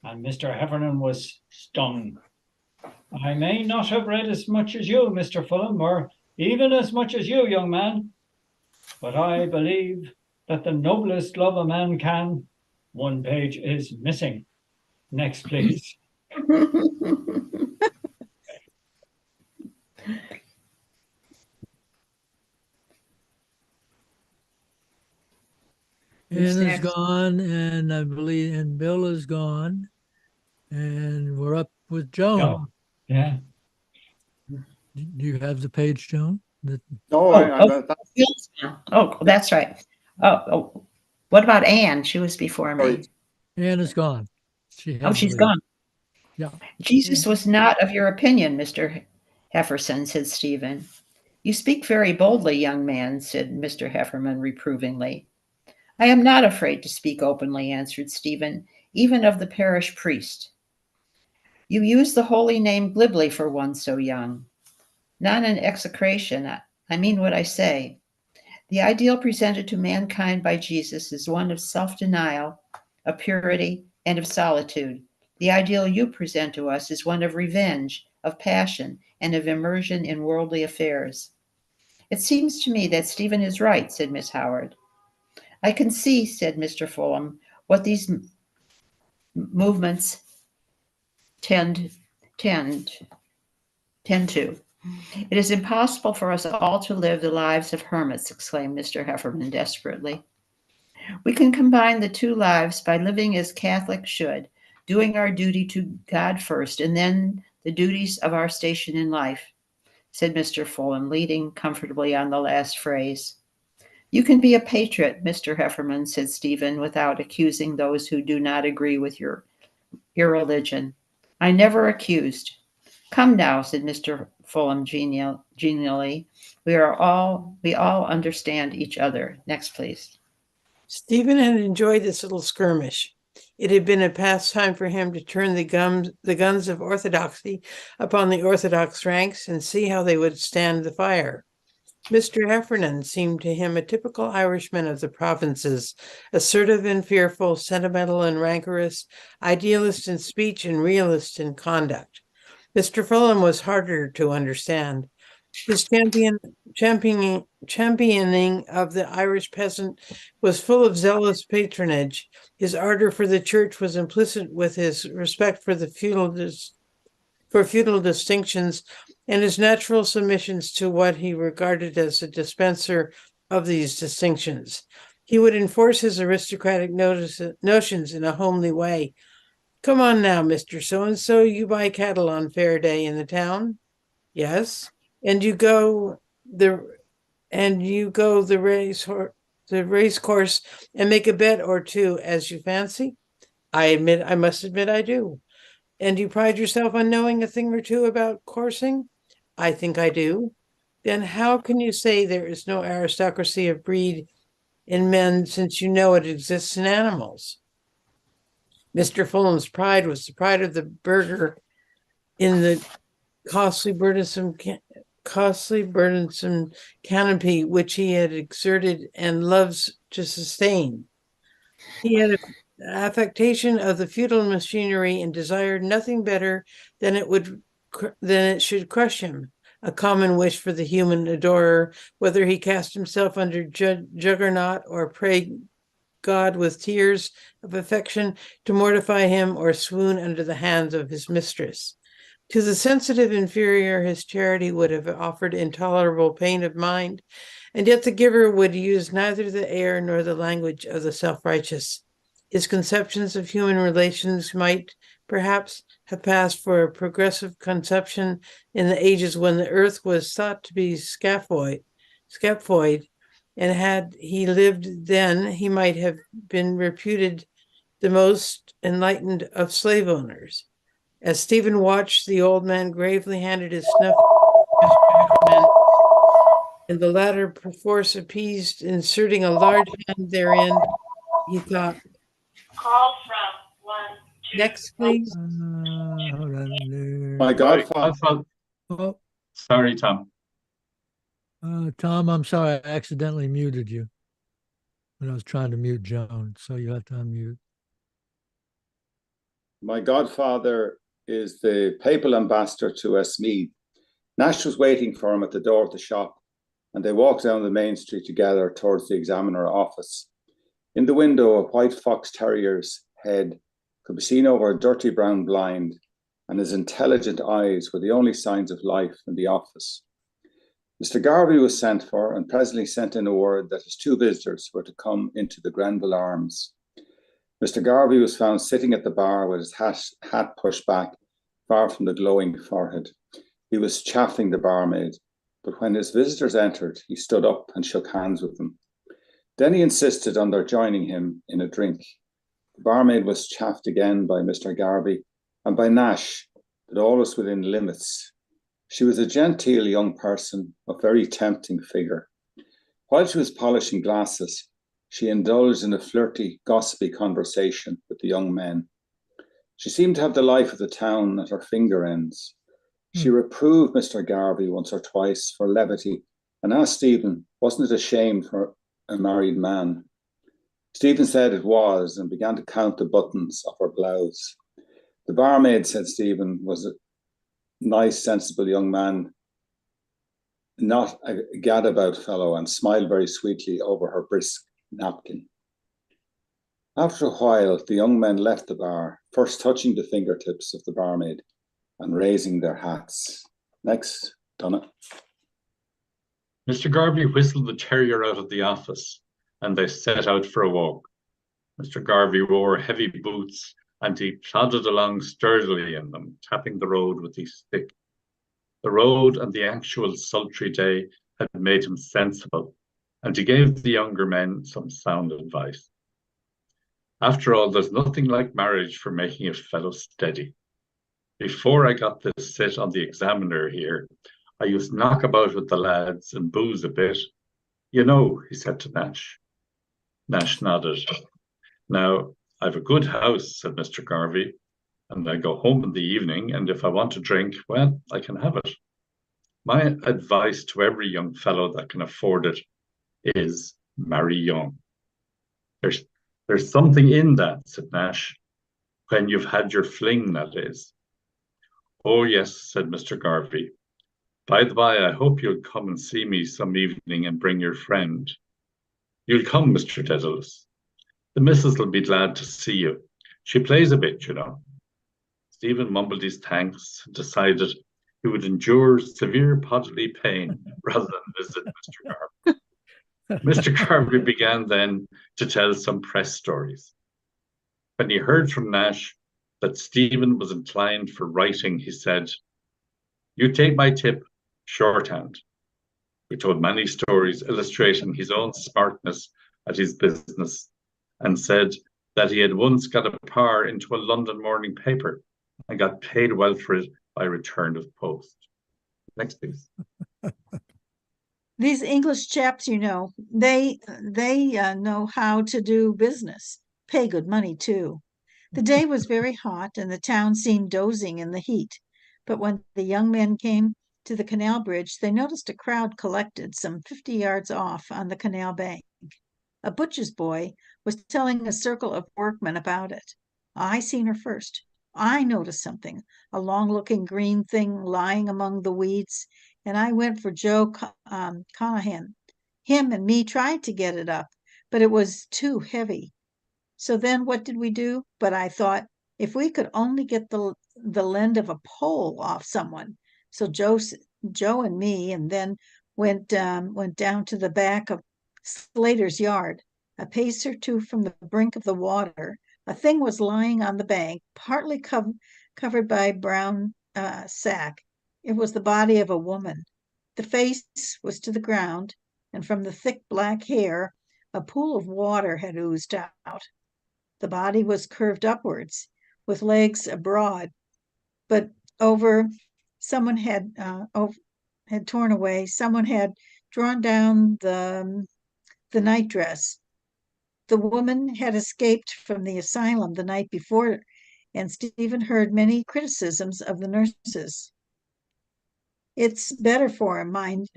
B: and Mr. Heffernan was stung. I may not have read as much as you, Mr. Fulham, or even as much as you, young man, but I believe that the noblest love a man can, one page is missing. Next, please.
A: Ann
E: Who's
A: is
E: next?
A: gone, and I believe, and Bill is gone, and we're up with Joan.
B: Oh, yeah.
A: Do you have the page, Joan?
G: No,
E: Oh, that's right. Oh, what about Anne? She was before me.
G: Sorry.
A: Ann is gone. She
E: Oh,
A: had to
E: she's
A: leave.
E: gone.
A: Yeah.
E: Jesus was not of your opinion, Mr. Hefferson, said Stephen. You speak very boldly, young man, said Mr. Hefferman reprovingly. I am not afraid to speak openly, answered Stephen, even of the parish priest. You use the holy name glibly for one so young. Not an execration. I mean what I say. The ideal presented to mankind by Jesus is one of self-denial, of purity, and of solitude. The ideal you present to us is one of revenge, of passion, and of immersion in worldly affairs. It seems to me that Stephen is right, said Miss Howard. I can see, said Mr. Fulham, what these movements tend to. It is impossible for us all to live the lives of hermits, exclaimed Mr. Hefferman desperately. We can combine the two lives by living as Catholics should, doing our duty to God first, and then the duties of our station in life, said Mr. Fulham, leading comfortably on the last phrase. You can be a patriot, Mr. Hefferman, said Stephen, without accusing those who do not agree with your irreligion. I never accused. Come now, said Mr. Fulham genially. We all understand each other. Next, please.
F: Stephen had enjoyed this little skirmish. It had been a pastime for him to turn the guns of orthodoxy upon the orthodox ranks and see how they would stand the fire. Mr. Heffernan seemed to him a typical Irishman of the provinces, assertive and fearful, sentimental and rancorous, idealist in speech and realist in conduct. Mr. Fulham was harder to understand. His championing of the Irish peasant was full of zealous patronage. His ardor for the church was implicit with his respect for the feudal distinctions and his natural submissions to what he regarded as a dispenser of these distinctions. He would enforce his aristocratic notions in a homely way. Come on now, Mr. So-and-so, you buy cattle on fair day in the town? Yes. And you go the race course and make a bet or two as you fancy? I must admit I do. And you pride yourself on knowing a thing or two about coursing? I think I do. Then how can you say there is no aristocracy of breed in men, since you know it exists in animals? Mr. Fulham's pride was the pride of the burgher in the costly, burdensome canopy which he had exerted and loves to sustain. He had an affectation of the feudal machinery and desired nothing better than it should crush him, a common wish for the human adorer, whether he cast himself under juggernaut or prayed God with tears of affection to mortify him or swoon under the hands of his mistress. To the sensitive inferior, his charity would have offered intolerable pain of mind, and yet the giver would use neither the air nor the language of the self-righteous. His conceptions of human relations might perhaps have passed for a progressive conception in the ages when the earth was thought to be scaphoid, and had he lived then, he might have been reputed the most enlightened of slave owners. As Stephen watched, the old man gravely handed his snuff and the latter perforce appeased, inserting a large hand therein. He thought,
J: Call from 1, 2.
F: next, please.
A: Hold on there.
G: My
H: Sorry,
G: godfather.
A: Oh,
H: sorry, Tom.
A: Tom, I'm sorry, I accidentally muted you when I was trying to mute Joan, so you have to unmute.
G: My godfather is the papal ambassador to Westmeath. Nash was waiting for him at the door of the shop, and they walked down the main street together towards the examiner office. In the window, a white fox terrier's head could be seen over a dirty brown blind, and his intelligent eyes were the only signs of life in the office. Mr. Garvey was sent for and presently sent in a word that his two visitors were to come into the Grenville Arms. Mr. Garvey was found sitting at the bar with his hat pushed back, far from the glowing forehead. He was chaffing the barmaid, but when his visitors entered, he stood up and shook hands with them. Then he insisted on their joining him in a drink. The barmaid was chaffed again by Mr. Garvey and by Nash, but always within limits. She was a genteel young person of very tempting figure. While she was polishing glasses, she indulged in a flirty, gossipy conversation with the young men. She seemed to have the life of the town at her finger ends. She reproved Mr. Garvey once or twice for levity and asked Stephen, wasn't it a shame for a married man? Stephen said it was and began to count the buttons of her blouse. The barmaid said Stephen was a nice, sensible young man, not a gadabout fellow, and smiled very sweetly over her brisk napkin. After a while, the young men left the bar, first touching the fingertips of the barmaid and raising their hats. Next, Donna.
H: Mr. Garvey whistled the terrier out of the office, and they set out for a walk. Mr. Garvey wore heavy boots, and he plodded along sturdily in them, tapping the road with his stick. The road and the actual sultry day had made him sensible, and he gave the younger men some sound advice. After all, there's nothing like marriage for making a fellow steady. Before I got this sit on the examiner here, I used to knock about with the lads and booze a bit. You know, he said to Nash. Nash nodded. Now, I've a good house, said Mr. Garvey, and I go home in the evening, and if I want to drink, well, I can have it. My advice to every young fellow that can afford it is marry young. There's something in that, said Nash, when you've had your fling, that is. Oh, yes, said Mr. Garvey. By the by, I hope you'll come and see me some evening and bring your friend. You'll come, Mr. Dedalus. The missus will be glad to see you. She plays a bit, you know. Stephen mumbled his thanks and decided he would endure severe bodily pain rather than visit Mr. Garvey. Mr. Garvey began then to tell some press stories. When he heard from Nash that Stephen was inclined for writing, he said, "You take my tip, shorthand." He told many stories illustrating his own smartness at his business, and said that he had once got a par into a London morning paper and got paid well for it by return of post. Next, please.
I: These English chaps, you know, they know how to do business, pay good money too. The day was very hot and the town seemed dozing in the heat. But when the young men came to the canal bridge, they noticed a crowd collected some 50 yards off on the canal bank. A butcher's boy was telling a circle of workmen about it. I seen her first. I noticed something, a long-looking green thing lying among the weeds, and I went for Joe Conahan. Him and me tried to get it up, but it was too heavy. So then what did we do? But I thought, if we could only get the end of a pole off someone. So Joe and me, and then went down to the back of Slater's yard, a pace or two from the brink of the water, A thing was lying on the bank, partly covered by a brown sack. It was the body of a woman. The face was to the ground, and from the thick black hair, a pool of water had oozed out. The body was curved upwards, with legs abroad, but someone had torn away. Someone had drawn down the nightdress. The woman had escaped from the asylum the night before, and Stephen heard many criticisms of the nurses. It's better for him, mind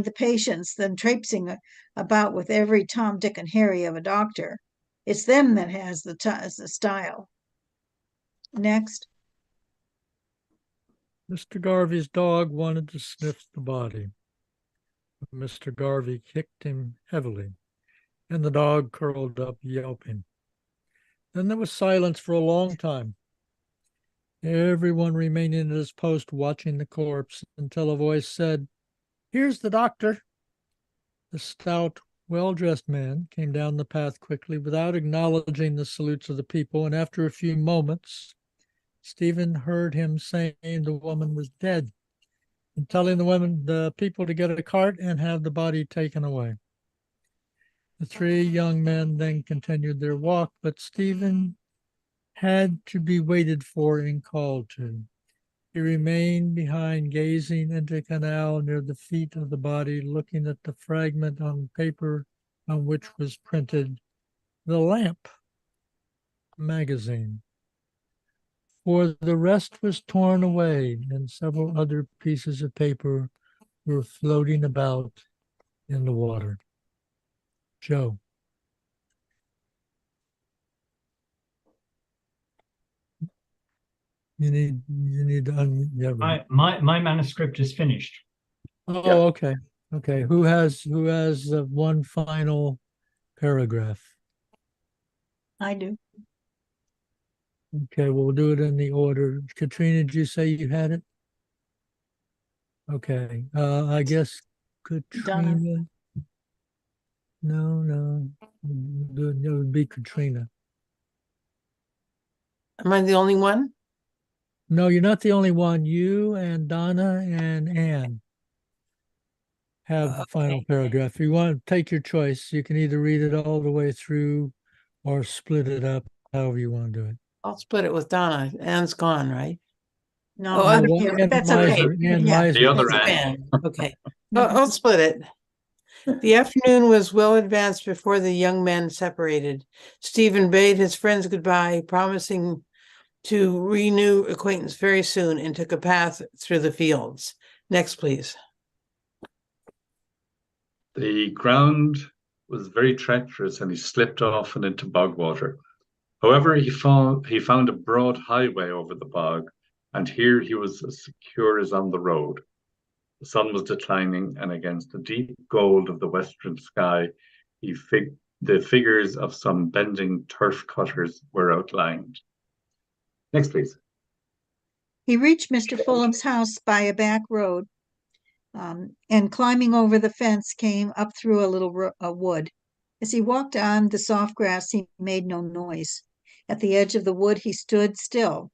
I: the patients, than traipsing about with every Tom, Dick, and Harry of a doctor. It's them that has the style. Next.
A: Mr. Garvey's dog wanted to sniff the body. Mr. Garvey kicked him heavily, and the dog curled up yelping. Then there was silence for a long time. Everyone remaining at his post watching the corpse until a voice said, "Here's the doctor." The stout, well-dressed man came down the path quickly without acknowledging the salutes of the people, and after a few moments, Stephen heard him saying the woman was dead and telling the people to get a cart and have the body taken away. The three young men then continued their walk, but Stephen had to be waited for and called to. He remained behind, gazing into the canal near the feet of the body, looking at the fragment on paper on which was printed "The Lamp" magazine. For the rest was torn away, and several other pieces of paper were floating about in the water. Joe. You need to unmute. Yeah,
B: My manuscript is finished.
A: Oh,
G: Yeah.
A: okay. Okay. Who has one final paragraph?
I: I do.
A: Okay, we'll do it in the order. Katrina, did you say you had it? Okay. I guess Katrina. No. It would be Katrina.
F: Am I the only one?
A: No, you're not the only one. You and Donna and Ann have the final paragraph. If you want to take your choice, you can either read it all the way through or split it up, however you want to do it.
F: I'll split it with Donna. Anne's gone, right?
I: No,
F: Oh,
I: I'm
F: other-
I: here.
A: Ann
I: That's okay.
A: Miser, Ann
I: Yeah.
A: Miser.
H: The other
F: That's
H: Anne.
F: Anne. Okay. I'll split it. The afternoon was well advanced before the young men separated. Stephen bade his friends goodbye, promising to renew acquaintance very soon, and took a path through the fields. Next, please.
H: The ground was very treacherous and he slipped off and into bog water. However, he found a broad highway over the bog, and here he was as secure as on the road. The sun was declining, and against the deep gold of the western sky, the figures of some bending turf cutters were outlined. Next, please.
I: He reached Mr. Fulham's house by a back road, and climbing over the fence came up through a little wood. As he walked on the soft grass, he made no noise. At the edge of the wood, he stood still.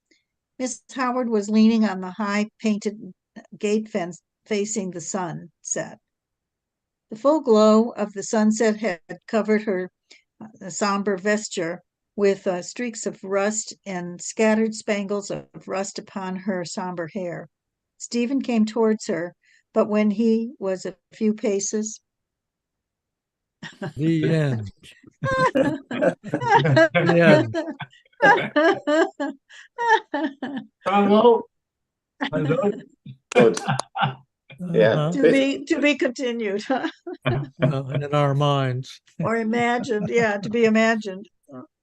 I: Miss Howard was leaning on the high painted gate fence facing the sunset. The full glow of the sunset had covered her somber vesture with streaks of rust and scattered spangles of rust upon her somber hair. Stephen came towards her, but when he was a few paces,
A: The end. The end.
B: Bravo. Well done.
G: Good. Yeah.
A: Uh-huh.
I: to be continued
A: In our minds.
I: or imagined. Yeah, to be imagined.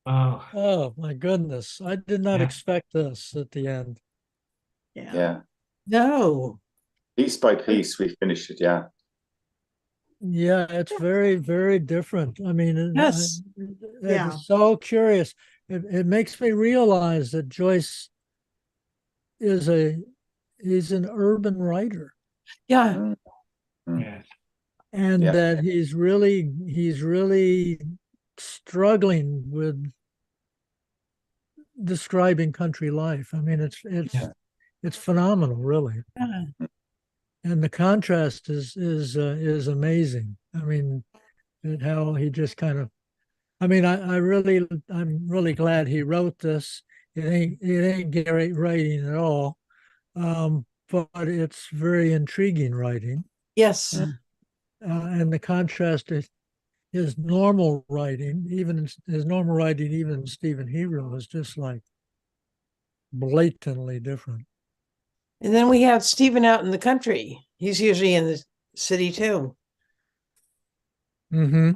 B: Oh,
A: Oh my goodness. I did not
B: Yeah.
A: expect this at the end.
I: Yeah.
G: Yeah.
F: No.
G: Piece by piece, we finished it. Yeah.
A: Yeah, it's very, very different. I mean,
F: Yes.
I: Yeah.
A: it's so curious. It makes me realize that Joyce is he's an urban writer,
F: Yeah.
B: yes.
A: and
G: Yeah.
A: that he's really struggling with describing country life. I mean,
B: Yeah.
A: it's phenomenal, really.
F: Yeah.
A: And the contrast is amazing. I mean, and how he just kind of, I mean, I'm really glad he wrote this. It ain't great writing at all, but it's very intriguing writing.
F: Yes.
A: And the contrast is his normal writing, even in Stephen Hero is just like blatantly different.
F: And then we have Stephen out in the country. He's usually in the city too.
A: Mm-hmm.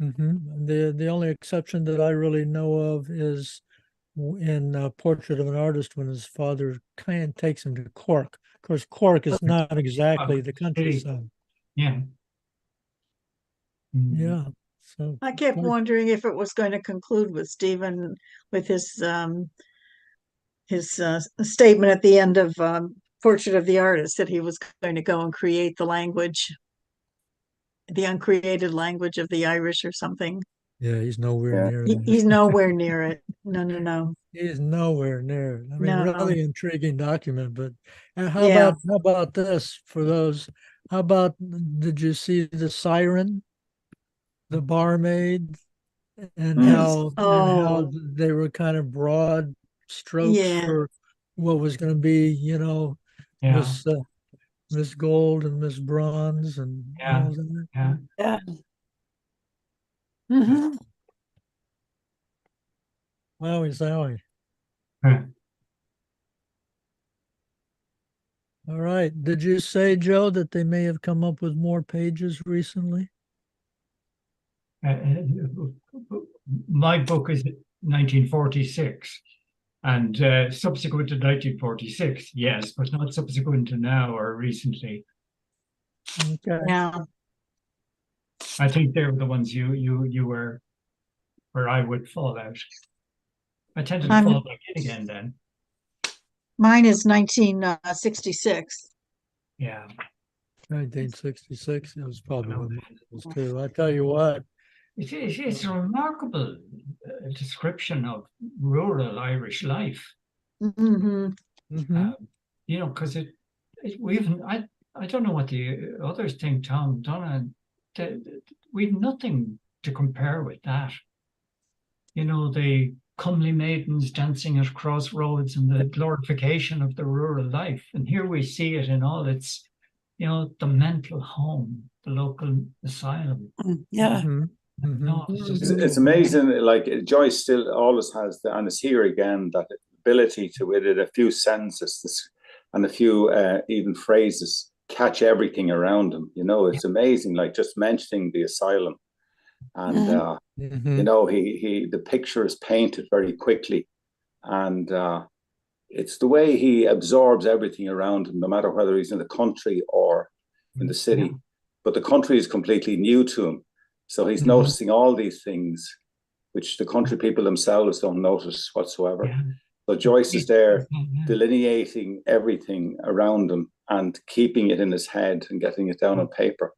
A: Mm-hmm. The only exception that I really know of is in Portrait of an Artist when his father kind of takes him to Cork. Of course, Cork is not exactly the countryside.
B: Yeah. Mm.
A: Yeah. So
I: I kept
A: Cork-
I: wondering if it was going to conclude with Stephen with his statement at the end of Portrait of the Artist that he was going to go and create the language, the uncreated language of the Irish or something.
A: yeah, he's nowhere
G: Yeah.
A: near
I: He,
A: that.
I: he's nowhere near it. No.
A: He's nowhere near it. I mean,
I: No.
A: really intriguing document. But
I: Yeah.
A: how about this for those? How about did you see the siren, the barmaid, and
G: Mm.
A: how
I: Oh.
A: they were kind of broad strokes
I: Yeah.
A: for what was going to be,
B: Yeah.
A: Miss Gold and Miss Bronze and
B: Yeah.
A: all that.
B: Yeah.
F: Yeah. Mhm.
A: Wowie zowie.
B: Yeah.
A: All right. Did you say, Joe, that they may have come up with more pages recently?
B: My book is 1946, and subsequent to 1946, yes, but not subsequent to now or recently.
A: Okay.
I: Yeah.
B: I think they were the ones you were where I would fall out. I tended to
I: I'm-
B: fall back in again then.
I: Mine is 1966.
B: Yeah.
A: 1966. It was probably one of those too. I tell you what.
B: It's a remarkable description of rural Irish life.
I: Hmm.
A: Mhm.
B: Because I don't know what the others think, Tom, Donna, we've nothing to compare with that. The comely maidens dancing at crossroads and the glorification of the rural life. And here we see it in all its, the mental home, the local asylum.
F: Yeah.
A: Mhm. Mhm.
B: No,
G: It's amazing. Like Joyce still always has and it's here again, that ability to, with it, a few sentences and a few even phrases, catch everything around him. It's amazing. Like just mentioning the asylum, and
A: Mhm.
G: he the picture is painted very quickly, and it's the way he absorbs everything around him, no matter whether he's in the country or in the city.
B: Yeah.
G: But the country is completely new to him. So he's
A: Mhm.
G: noticing all these things which the country people themselves don't notice whatsoever.
B: Yeah.
G: So Joyce is there
B: Yeah.
G: delineating everything around him and keeping it in his head and getting it down on paper.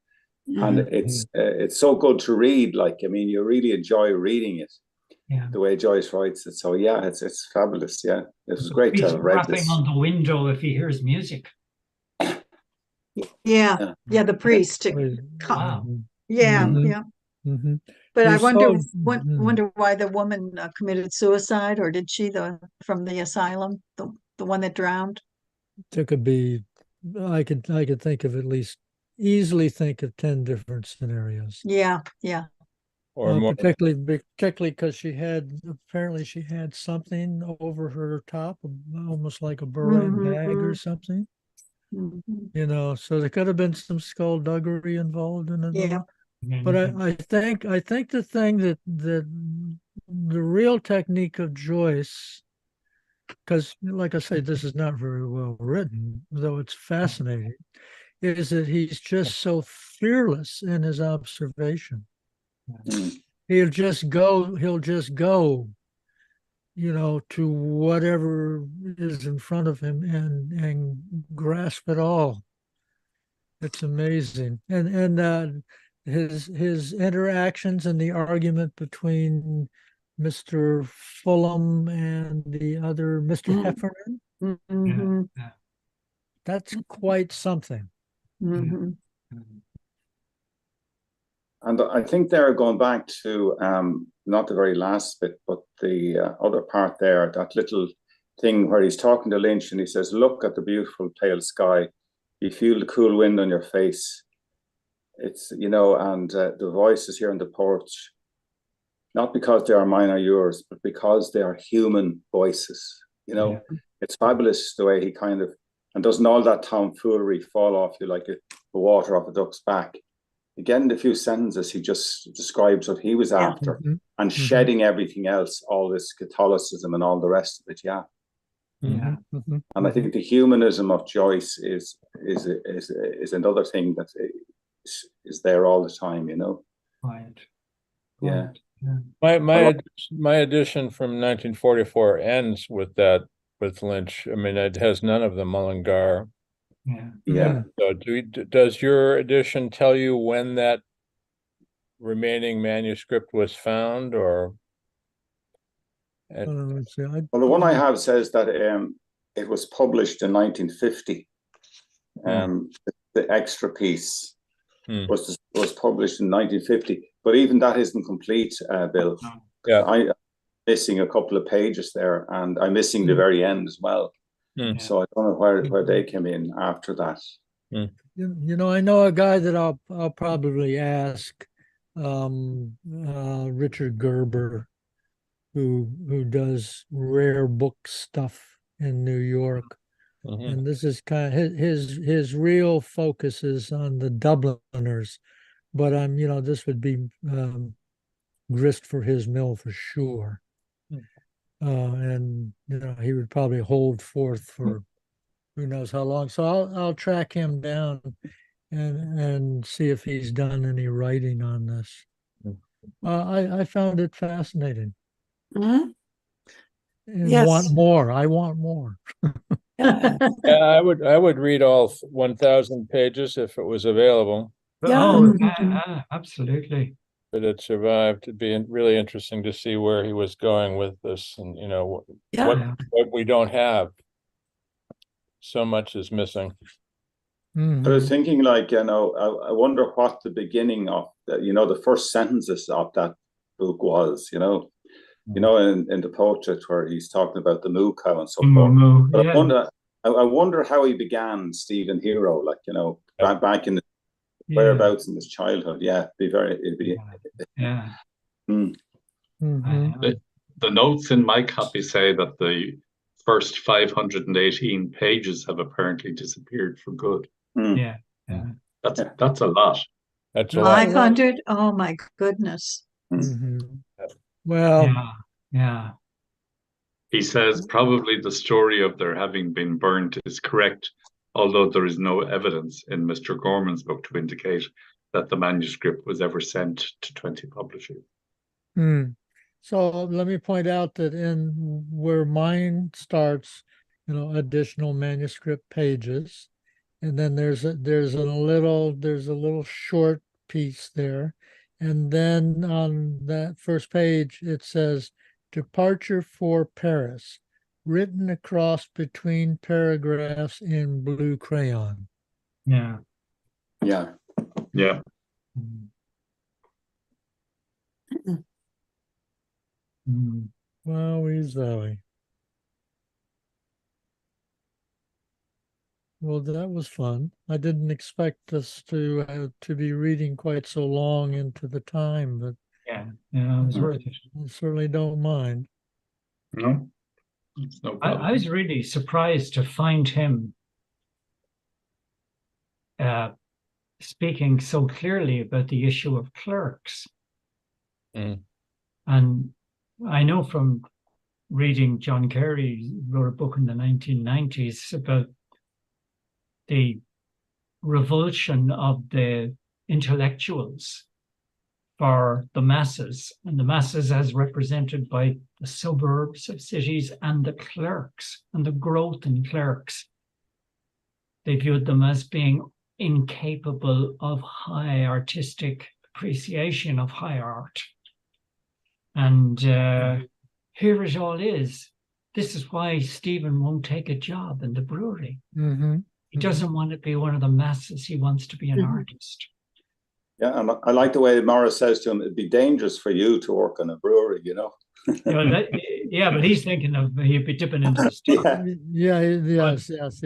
G: And it's so good to read. Like, I mean, you really enjoy reading it,
B: Yeah.
G: the way Joyce writes it. So yeah, it's fabulous. Yeah, it was great to
B: He's
G: have read
B: rapping
G: this.
B: on the window if he hears music.
I: Yeah. Yeah. The priest.
B: Wow.
I: Yeah.
A: Mhm.
I: Yeah.
A: Mhm.
I: But I
A: There's
I: wonder
A: so-
I: wonder why the woman committed suicide, or did she from the asylum, the one that drowned?
A: There could be, I could think of easily think of 10 different scenarios.
I: Yeah. Yeah.
D: Or more.
A: Particularly because apparently she had something over her top, almost like a beret bag or something.
I: Mhm.
A: So there could have been some skullduggery involved in it.
I: Yeah.
A: But I think the thing that the real technique of Joyce, because like I say, this is not very well written, though it's fascinating, is that he's just so fearless in his observation.
G: Mm.
A: He'll just go, to whatever is in front of him and grasp it all. It's amazing. And his interactions and the argument between Mr. Fulham and the other Mr.
I: Mm.
A: Heffernan.
I: Mhm,
A: That's quite something.
I: mhm.
G: And I think they're going back to not the very last bit, but the other part there, that little thing where he's talking to Lynch and he says, "Look at the beautiful pale sky. You feel the cool wind on your face." It's, you know, and the voices here on the porch, not because they are mine or yours, but because they are human voices. You know, it's fabulous the way he kind of, and doesn't all that tomfoolery fall off you like the water off a duck's back. Again, in a few sentences, he just describes what he was after
A: Mhm.
G: and shedding everything else, all this Catholicism and all the rest of it. Yeah.
A: Mhm. Mhm.
G: And I think the humanism of Joyce is another thing that is there all the time, you know.
B: Quiet.
G: Yeah.
D: My edition from 1944 ends with that, with Lynch. I mean, it has none of the Mullingar.
B: Yeah.
G: Yeah.
D: So does your edition tell you when that remaining manuscript was found, or?
A: Let's see.
G: Well, the one I have says that it was published in 1950. The extra piece was published in 1950, but even that isn't complete, Bill.
D: Yeah.
G: I'm missing a couple of pages there, and I'm missing the very end as well. So I don't know where they came in after that.
A: You know, I know a guy that I'll probably ask, Richard Gerber, who does rare book stuff in New York. And this is kind of his real focus is on the Dubliners, but you know, this would be grist for his mill for sure. And you know, he would probably hold forth for who knows how long. So I'll track him down and see if he's done any writing on this. I found it fascinating.
I: Mhm.
A: And
F: Yes.
A: want more. I want more.
F: Yeah.
D: Yeah, I would read all 1,000 pages if it was available,
F: Yeah.
B: Oh, absolutely.
D: but it survived. It'd be really interesting to see where he was going with this, and you know what we don't have. So much is missing.
G: I was thinking, like, you know, I wonder what the beginning of the, you know, the first sentences of that book was, you know, in the portrait where he's talking about the moo cow and so forth. But I wonder how he began Stephen Hero, like, you know, back in the whereabouts in his childhood. Yeah, it'd be.
H: The notes in my copy say that the first 518 pages have apparently disappeared for good. That's a lot.
D: That's a lot.
I: 500? Oh my goodness.
A: Well,
H: He says probably the story of their having been burnt is correct, although there is no evidence in Mr. Gorman's book to indicate that the manuscript was ever sent to 20 publishers.
A: So let me point out that in where mine starts, you know, additional manuscript pages, and then there's a little short piece there, and then on that first page it says departure for Paris, written across between paragraphs in blue crayon.
G: Yeah.
A: Wowie zowie. Well, that was fun. I didn't expect us to be reading quite so long into the time, but
B: it was worth it.
A: I certainly don't mind.
H: No, it's no problem.
B: I was really surprised to find him speaking so clearly about the issue of clerks. And I know from reading John Carey wrote a book in the 1990s about the revulsion of the intellectuals for the masses, and the masses as represented by the suburbs of cities and the clerks and the growth in clerks. They viewed them as being incapable of high artistic appreciation of high art. And here it all is. This is why Stephen won't take a job in the brewery.
A: Mm-hmm.
B: He doesn't want to be one of the masses. He wants to be an artist.
G: Yeah, and I like the way Morris says to him, it'd be dangerous for you to work in a brewery, you know.
B: Yeah, but he's thinking of he'd be dipping into the stuff.
G: Yeah.
A: Yes. It's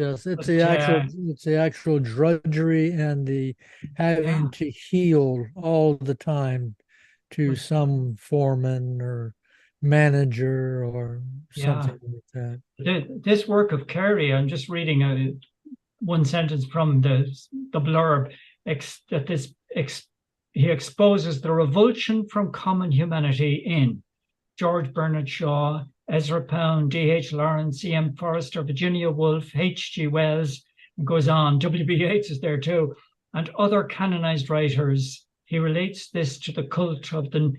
A: the actual drudgery and the having to heel all the time to some foreman or manager or something like that.
B: This work of Carey, I'm just reading one sentence from the blurb, he exposes the revulsion from common humanity in George Bernard Shaw, Ezra Pound, D.H. Lawrence, E.M. Forrester, Virginia Woolf, H.G. Wells, and goes on. W.B. Yeats is there too, and other canonized writers. He relates this to the cult of the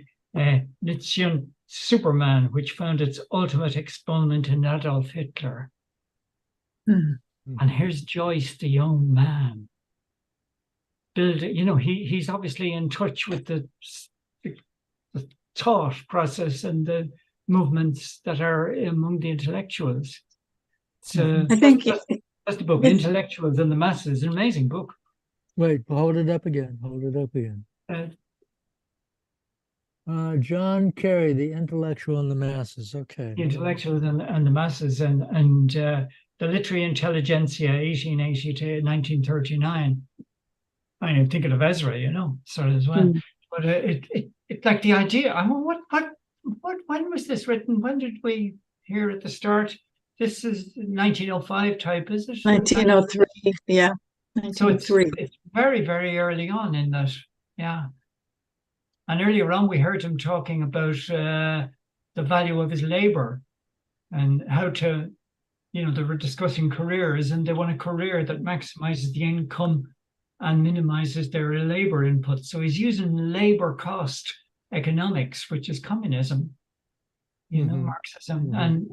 B: Nietzschean Superman, which found its ultimate exponent in Adolf Hitler. And here's Joyce, the young man. He's obviously in touch with the thought process and the movements that are among the intellectuals. So
I: I think
B: that's the book, Intellectuals and the Masses, an amazing book.
A: Wait, hold it up again. John Carey, The Intellectual and the Masses. Okay.
B: The Intellectuals and the Masses and the Literary Intelligentsia, 1880 to 1939. I'm thinking of Ezra, sort of as well. But it's like the idea. I mean, when was this written? When did we hear at the start? This is 1905 type, is it?
I: 1903, yeah.
B: So it's very, very early on in that, yeah. And earlier on, we heard him talking about the value of his labor and how to, they were discussing careers, and they want a career that maximizes the income and minimizes their labor input. So he's using labor cost economics, which is communism, Marxism. And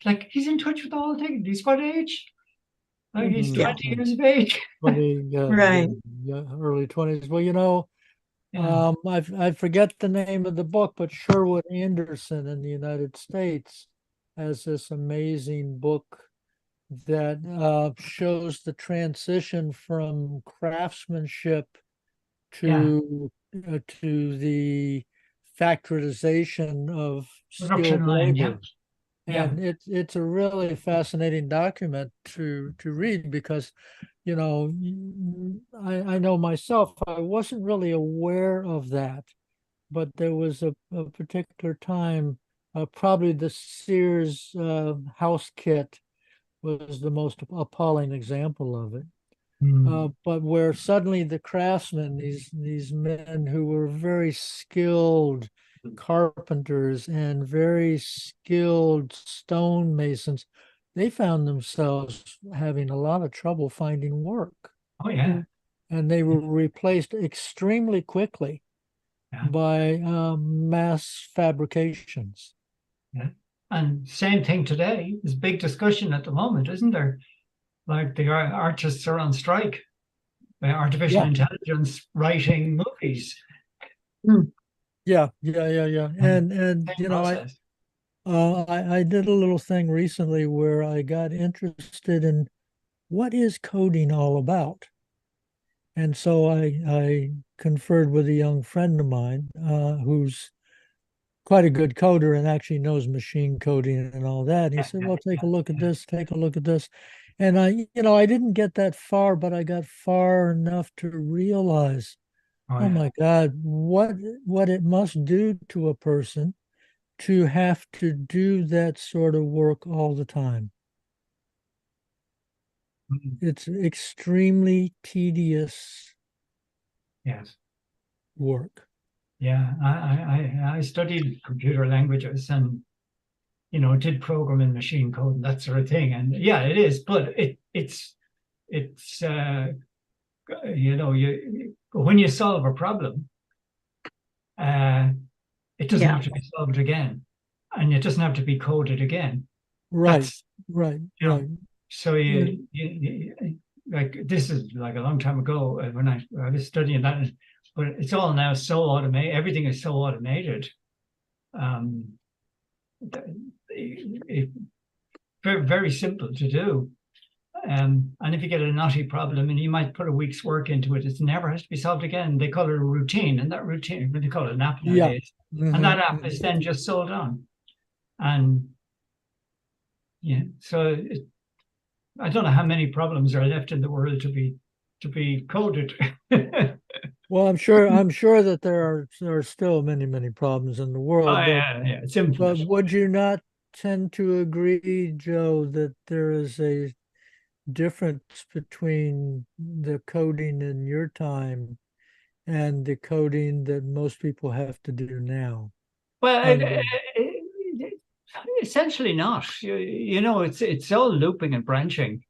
B: like he's in touch with all things. He's what age? Like he's 20 years of age.
A: 20,
I: right.
A: Early 20s. Well, I forget the name of the book, but Sherwood Anderson in the United States has this amazing book that shows the transition from craftsmanship to the factorization of skilled labor. And it's a really fascinating document to read because, I know myself, I wasn't really aware of that, but there was a particular time, probably the Sears house kit was the most appalling example of it. But where suddenly the craftsmen, these men who were very skilled carpenters and very skilled stonemasons, they found themselves having a lot of trouble finding work.
B: Oh, yeah.
A: And they were replaced extremely quickly by mass fabrications.
B: Yeah. And same thing today. There's big discussion at the moment, isn't there? Like the artists are on strike. Artificial intelligence writing movies.
A: Yeah. And I did a little thing recently where I got interested in what is coding all about. And so I conferred with a young friend of mine who's quite a good coder and actually knows machine coding and all that. And he said, well, take a look at this. And I didn't get that far, but I got far enough to realize, oh my God, what it must do to a person to have to do that sort of work all the time. It's extremely tedious work.
B: Yeah, I studied computer languages and, did program in machine code and that sort of thing. And yeah, it is, but it's when you solve a problem, it doesn't have to be solved again, and it doesn't have to be coded again.
A: Right.
B: So you like, this is like a long time ago when I was studying that, but it's all now so automated. Everything is so automated. very, very simple to do. And if you get a knotty problem and you might put a week's work into it, it never has to be solved again. They call it a routine, and that routine, they call it an app
A: Yeah.
B: nowadays. And that app is then just sold on. And yeah, so I don't know how many problems are left in the world to be coded.
A: Well, I'm sure that there are still many problems in the world.
B: Oh,
A: but,
B: yeah, it's
A: but
B: infinite.
A: would you not tend to agree, Joe, that there is a difference between the coding in your time and the coding that most people have to do now?
B: Well, essentially not. You know, it's all looping and branching.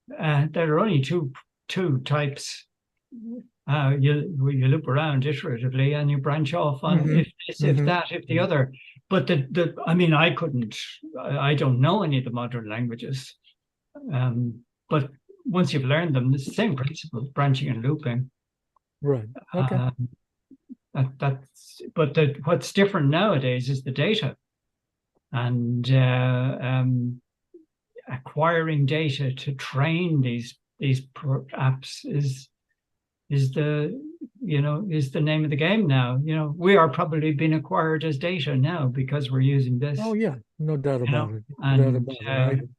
B: There are only two types. You loop around iteratively and you branch off on if this, if that, if the other. But I mean, I don't know any of the modern languages. But once you've learned them, it's the same principle, branching and looping.
A: Right. Okay.
B: What's different nowadays is the data, and acquiring data to train these apps is the name of the game now. You know, we are probably being acquired as data now because we're using this.
A: Oh yeah, no doubt about it. No
B: And,
A: doubt about it.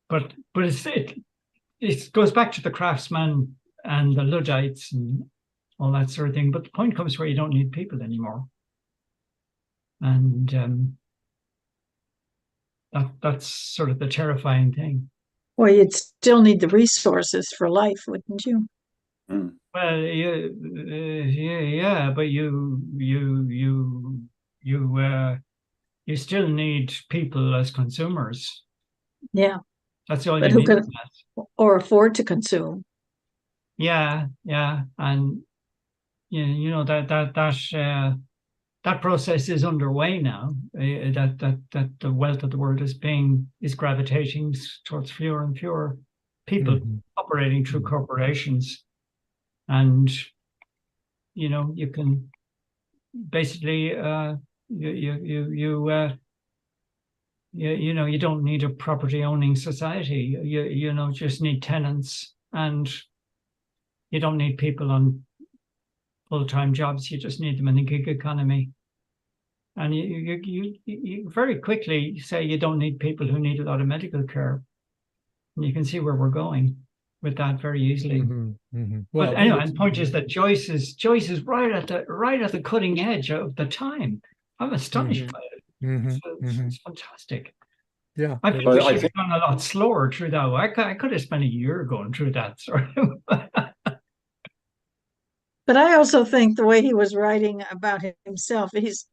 B: but it goes back to the craftsman and the Luddites and all that sort of thing. But the point comes where you don't need people anymore, and that's sort of the terrifying thing.
I: Well, you'd still need the resources for life, wouldn't you?
B: Well, yeah, but you still need people as consumers.
I: Yeah,
B: That's all
I: but
B: you
I: who
B: need.
I: can or afford to consume?
B: Yeah, and you know that process is underway now. That the wealth of the world is gravitating towards fewer and fewer people operating through corporations, and you know you can basically you don't need a property owning society. You know just need tenants, and you don't need people on full-time jobs. You just need them in the gig economy. And you very quickly say you don't need people who need a lot of medical care. And you can see where we're going with that very easily.
A: Well,
B: But anyway, the point is that Joyce is right at the cutting edge of the time. I'm astonished by it. It's fantastic.
A: Yeah.
B: I think we should have gone a lot slower through that. I could have spent a year going through that sort of.
I: But I also think the way he was writing about himself, he's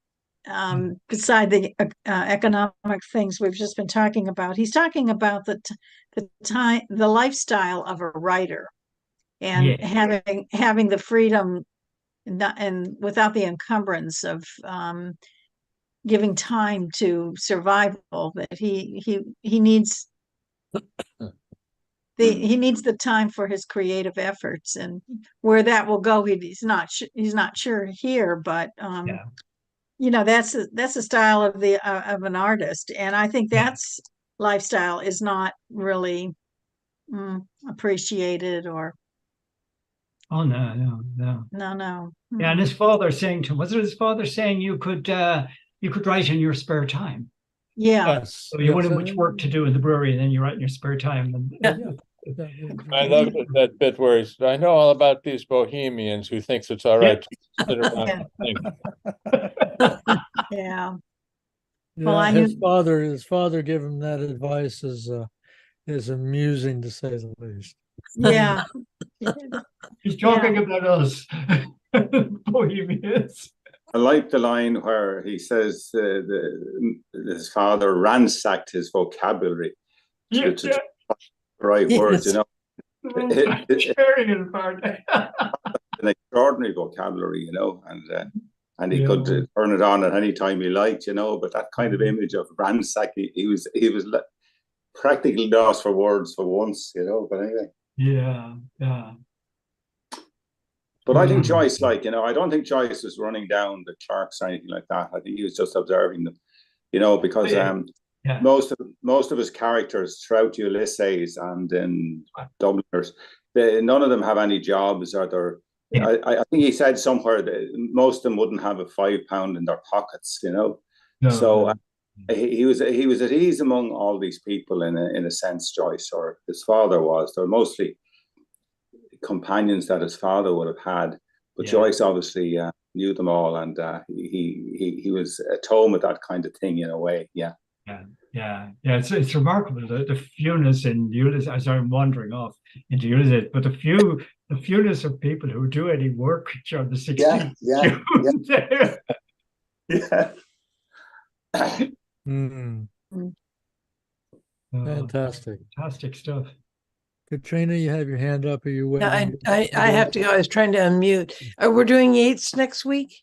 I: beside the economic things we've just been talking about, he's talking about the lifestyle of a writer, and having the freedom and without the encumbrance of giving time to survival. That he needs. He needs the time for his creative efforts, and where that will go, he's not sure here. But you know, that's the style of an artist, and I think that's lifestyle is not really appreciated or.
B: Oh no. Yeah, and his father saying to him, was it his father saying you could write in your spare time?
I: Yeah.
A: Yes.
B: So you wouldn't have much work to do in the brewery, and then you write in your spare time.
D: I love that bit where he's, I know all about these bohemians who thinks it's all right to sit around and think.
I: Yeah.
A: Well, his father gave him that advice is amusing to say the least.
I: Yeah.
B: He's talking about us, bohemians.
G: I like the line where he says his father ransacked his vocabulary to the right words, you know.
B: Tearing it apart.
G: An extraordinary vocabulary, you know, and he could turn it on at any time he liked, you know. But that kind of image of ransacking, he was practically lost for words for once, you know. But anyway.
B: Yeah.
G: But I think
B: Mm.
G: Joyce, like, I don't think Joyce was running down the clerks or anything like that. I think he was just observing them, because
B: Yeah.
G: most of his characters throughout Ulysses and in Dubliners, none of them have any jobs, or they're.
B: Yeah.
G: I think he said somewhere that most of them wouldn't have a £5 in their pockets,
B: No,
G: So
B: no.
G: he was at ease among all these people in a sense. Joyce, or his father was. They're mostly companions that his father would have had, but
B: Yeah.
G: Joyce obviously knew them all, and he was at home with that kind of thing in a way. Yeah.
B: Yeah. It's remarkable the fewness in Ulysses. As I'm wandering off into Ulysses, but the fewness of people who do any work during the 16th.
G: Yeah.
A: Mm, fantastic.
B: Fantastic stuff.
A: Katrina, you have your hand up. Are you
F: Yeah,
A: waiting?
F: I have to go. I was trying to unmute. We're doing Yeats next week.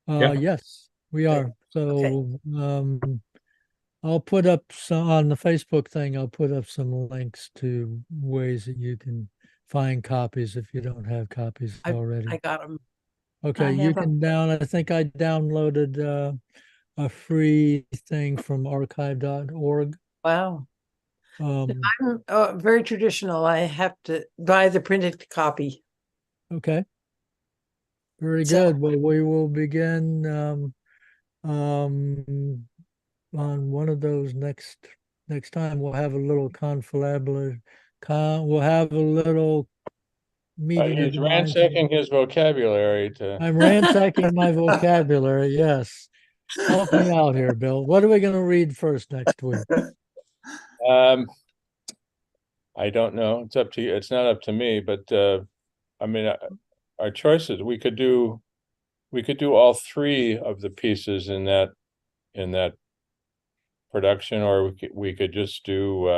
H: Yeah.
A: Yes, we are. So,
F: Okay.
A: I'll put up some on the Facebook thing. I'll put up some links to ways that you can find copies if you don't have copies already.
F: I got them.
A: Okay,
F: I
A: you
F: have 'em.
A: can I think I downloaded a free thing from archive.org.
F: Wow.
A: Um,
F: I'm very traditional. I have to buy the printed copy.
A: okay. Very
F: So-
A: good. Well, we will begin on one of those next time. We'll have a little we'll have a little meeting of
D: He's
A: the minds.
D: ransacking his vocabulary to.
A: I'm ransacking my vocabulary. Yes. Help me out here, Bill. What are we going to read first next week?
D: I don't know. It's up to you. It's not up to me, but I mean, our choices. We could do all three of the pieces in that production, or we could just do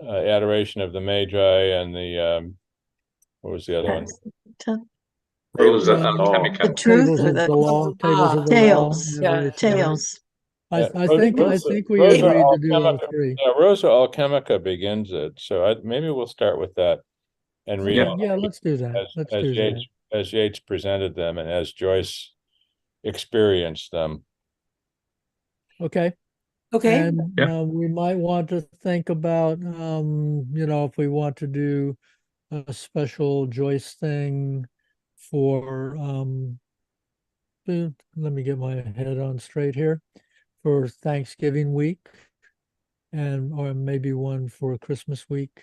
D: Adoration of the Magi and the what was the other one?
H: Rosa
A: Um,
H: Alchemica.
I: The truth
A: Tables
I: or
A: of
I: the
A: the law. Tables of the
I: Tales.
A: law.
F: Yeah,
I: tales?
A: I
D: Yeah,
A: think
D: Rosa-
A: we
D: Rosa
A: agreed to do all
D: Alchemica-
A: three.
D: Yeah, Rosa Alchemica begins it, so maybe we'll start with that and read
A: Yeah, let's do that. Let's do that.
D: as Yeats presented them and as Joyce experienced them.
A: Okay.
F: Okay.
A: And we might want to think about, if we want to do a special Joyce thing for, let me get my head on straight here, for Thanksgiving week, or maybe one for Christmas week,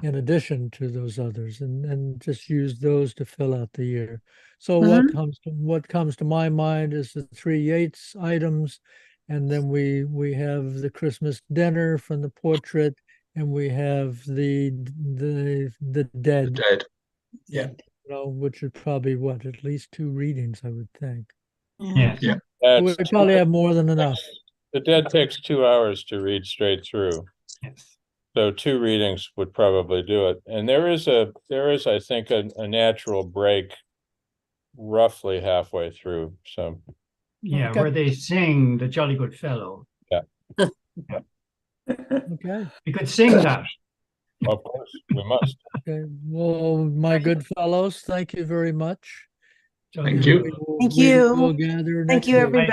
A: in addition to those others, and just use those to fill out the year. So what comes to my mind is the three Yeats items. And then we have the Christmas dinner from the portrait, and we have the dead.
H: Dead. Yeah.
A: Which is probably at least 2 readings, I would think.
B: Yeah.
A: We probably have more than enough.
D: The Dead takes 2 hours to read straight through.
B: Yes.
D: So 2 readings would probably do it. And there is, I think, a natural break roughly halfway through. So
B: Yeah,
A: Okay.
B: where they sing the Jolly Good Fellow.
A: Okay.
B: You could sing that.
D: of course we must.
A: Okay. Well, my good fellows, thank you very much.
B: Jolly
H: Thank
B: Good
H: you.
B: Fellow.
I: Thank
A: We
I: you.
A: will gather
I: Thank
A: next
I: you,
A: week.
I: everybody.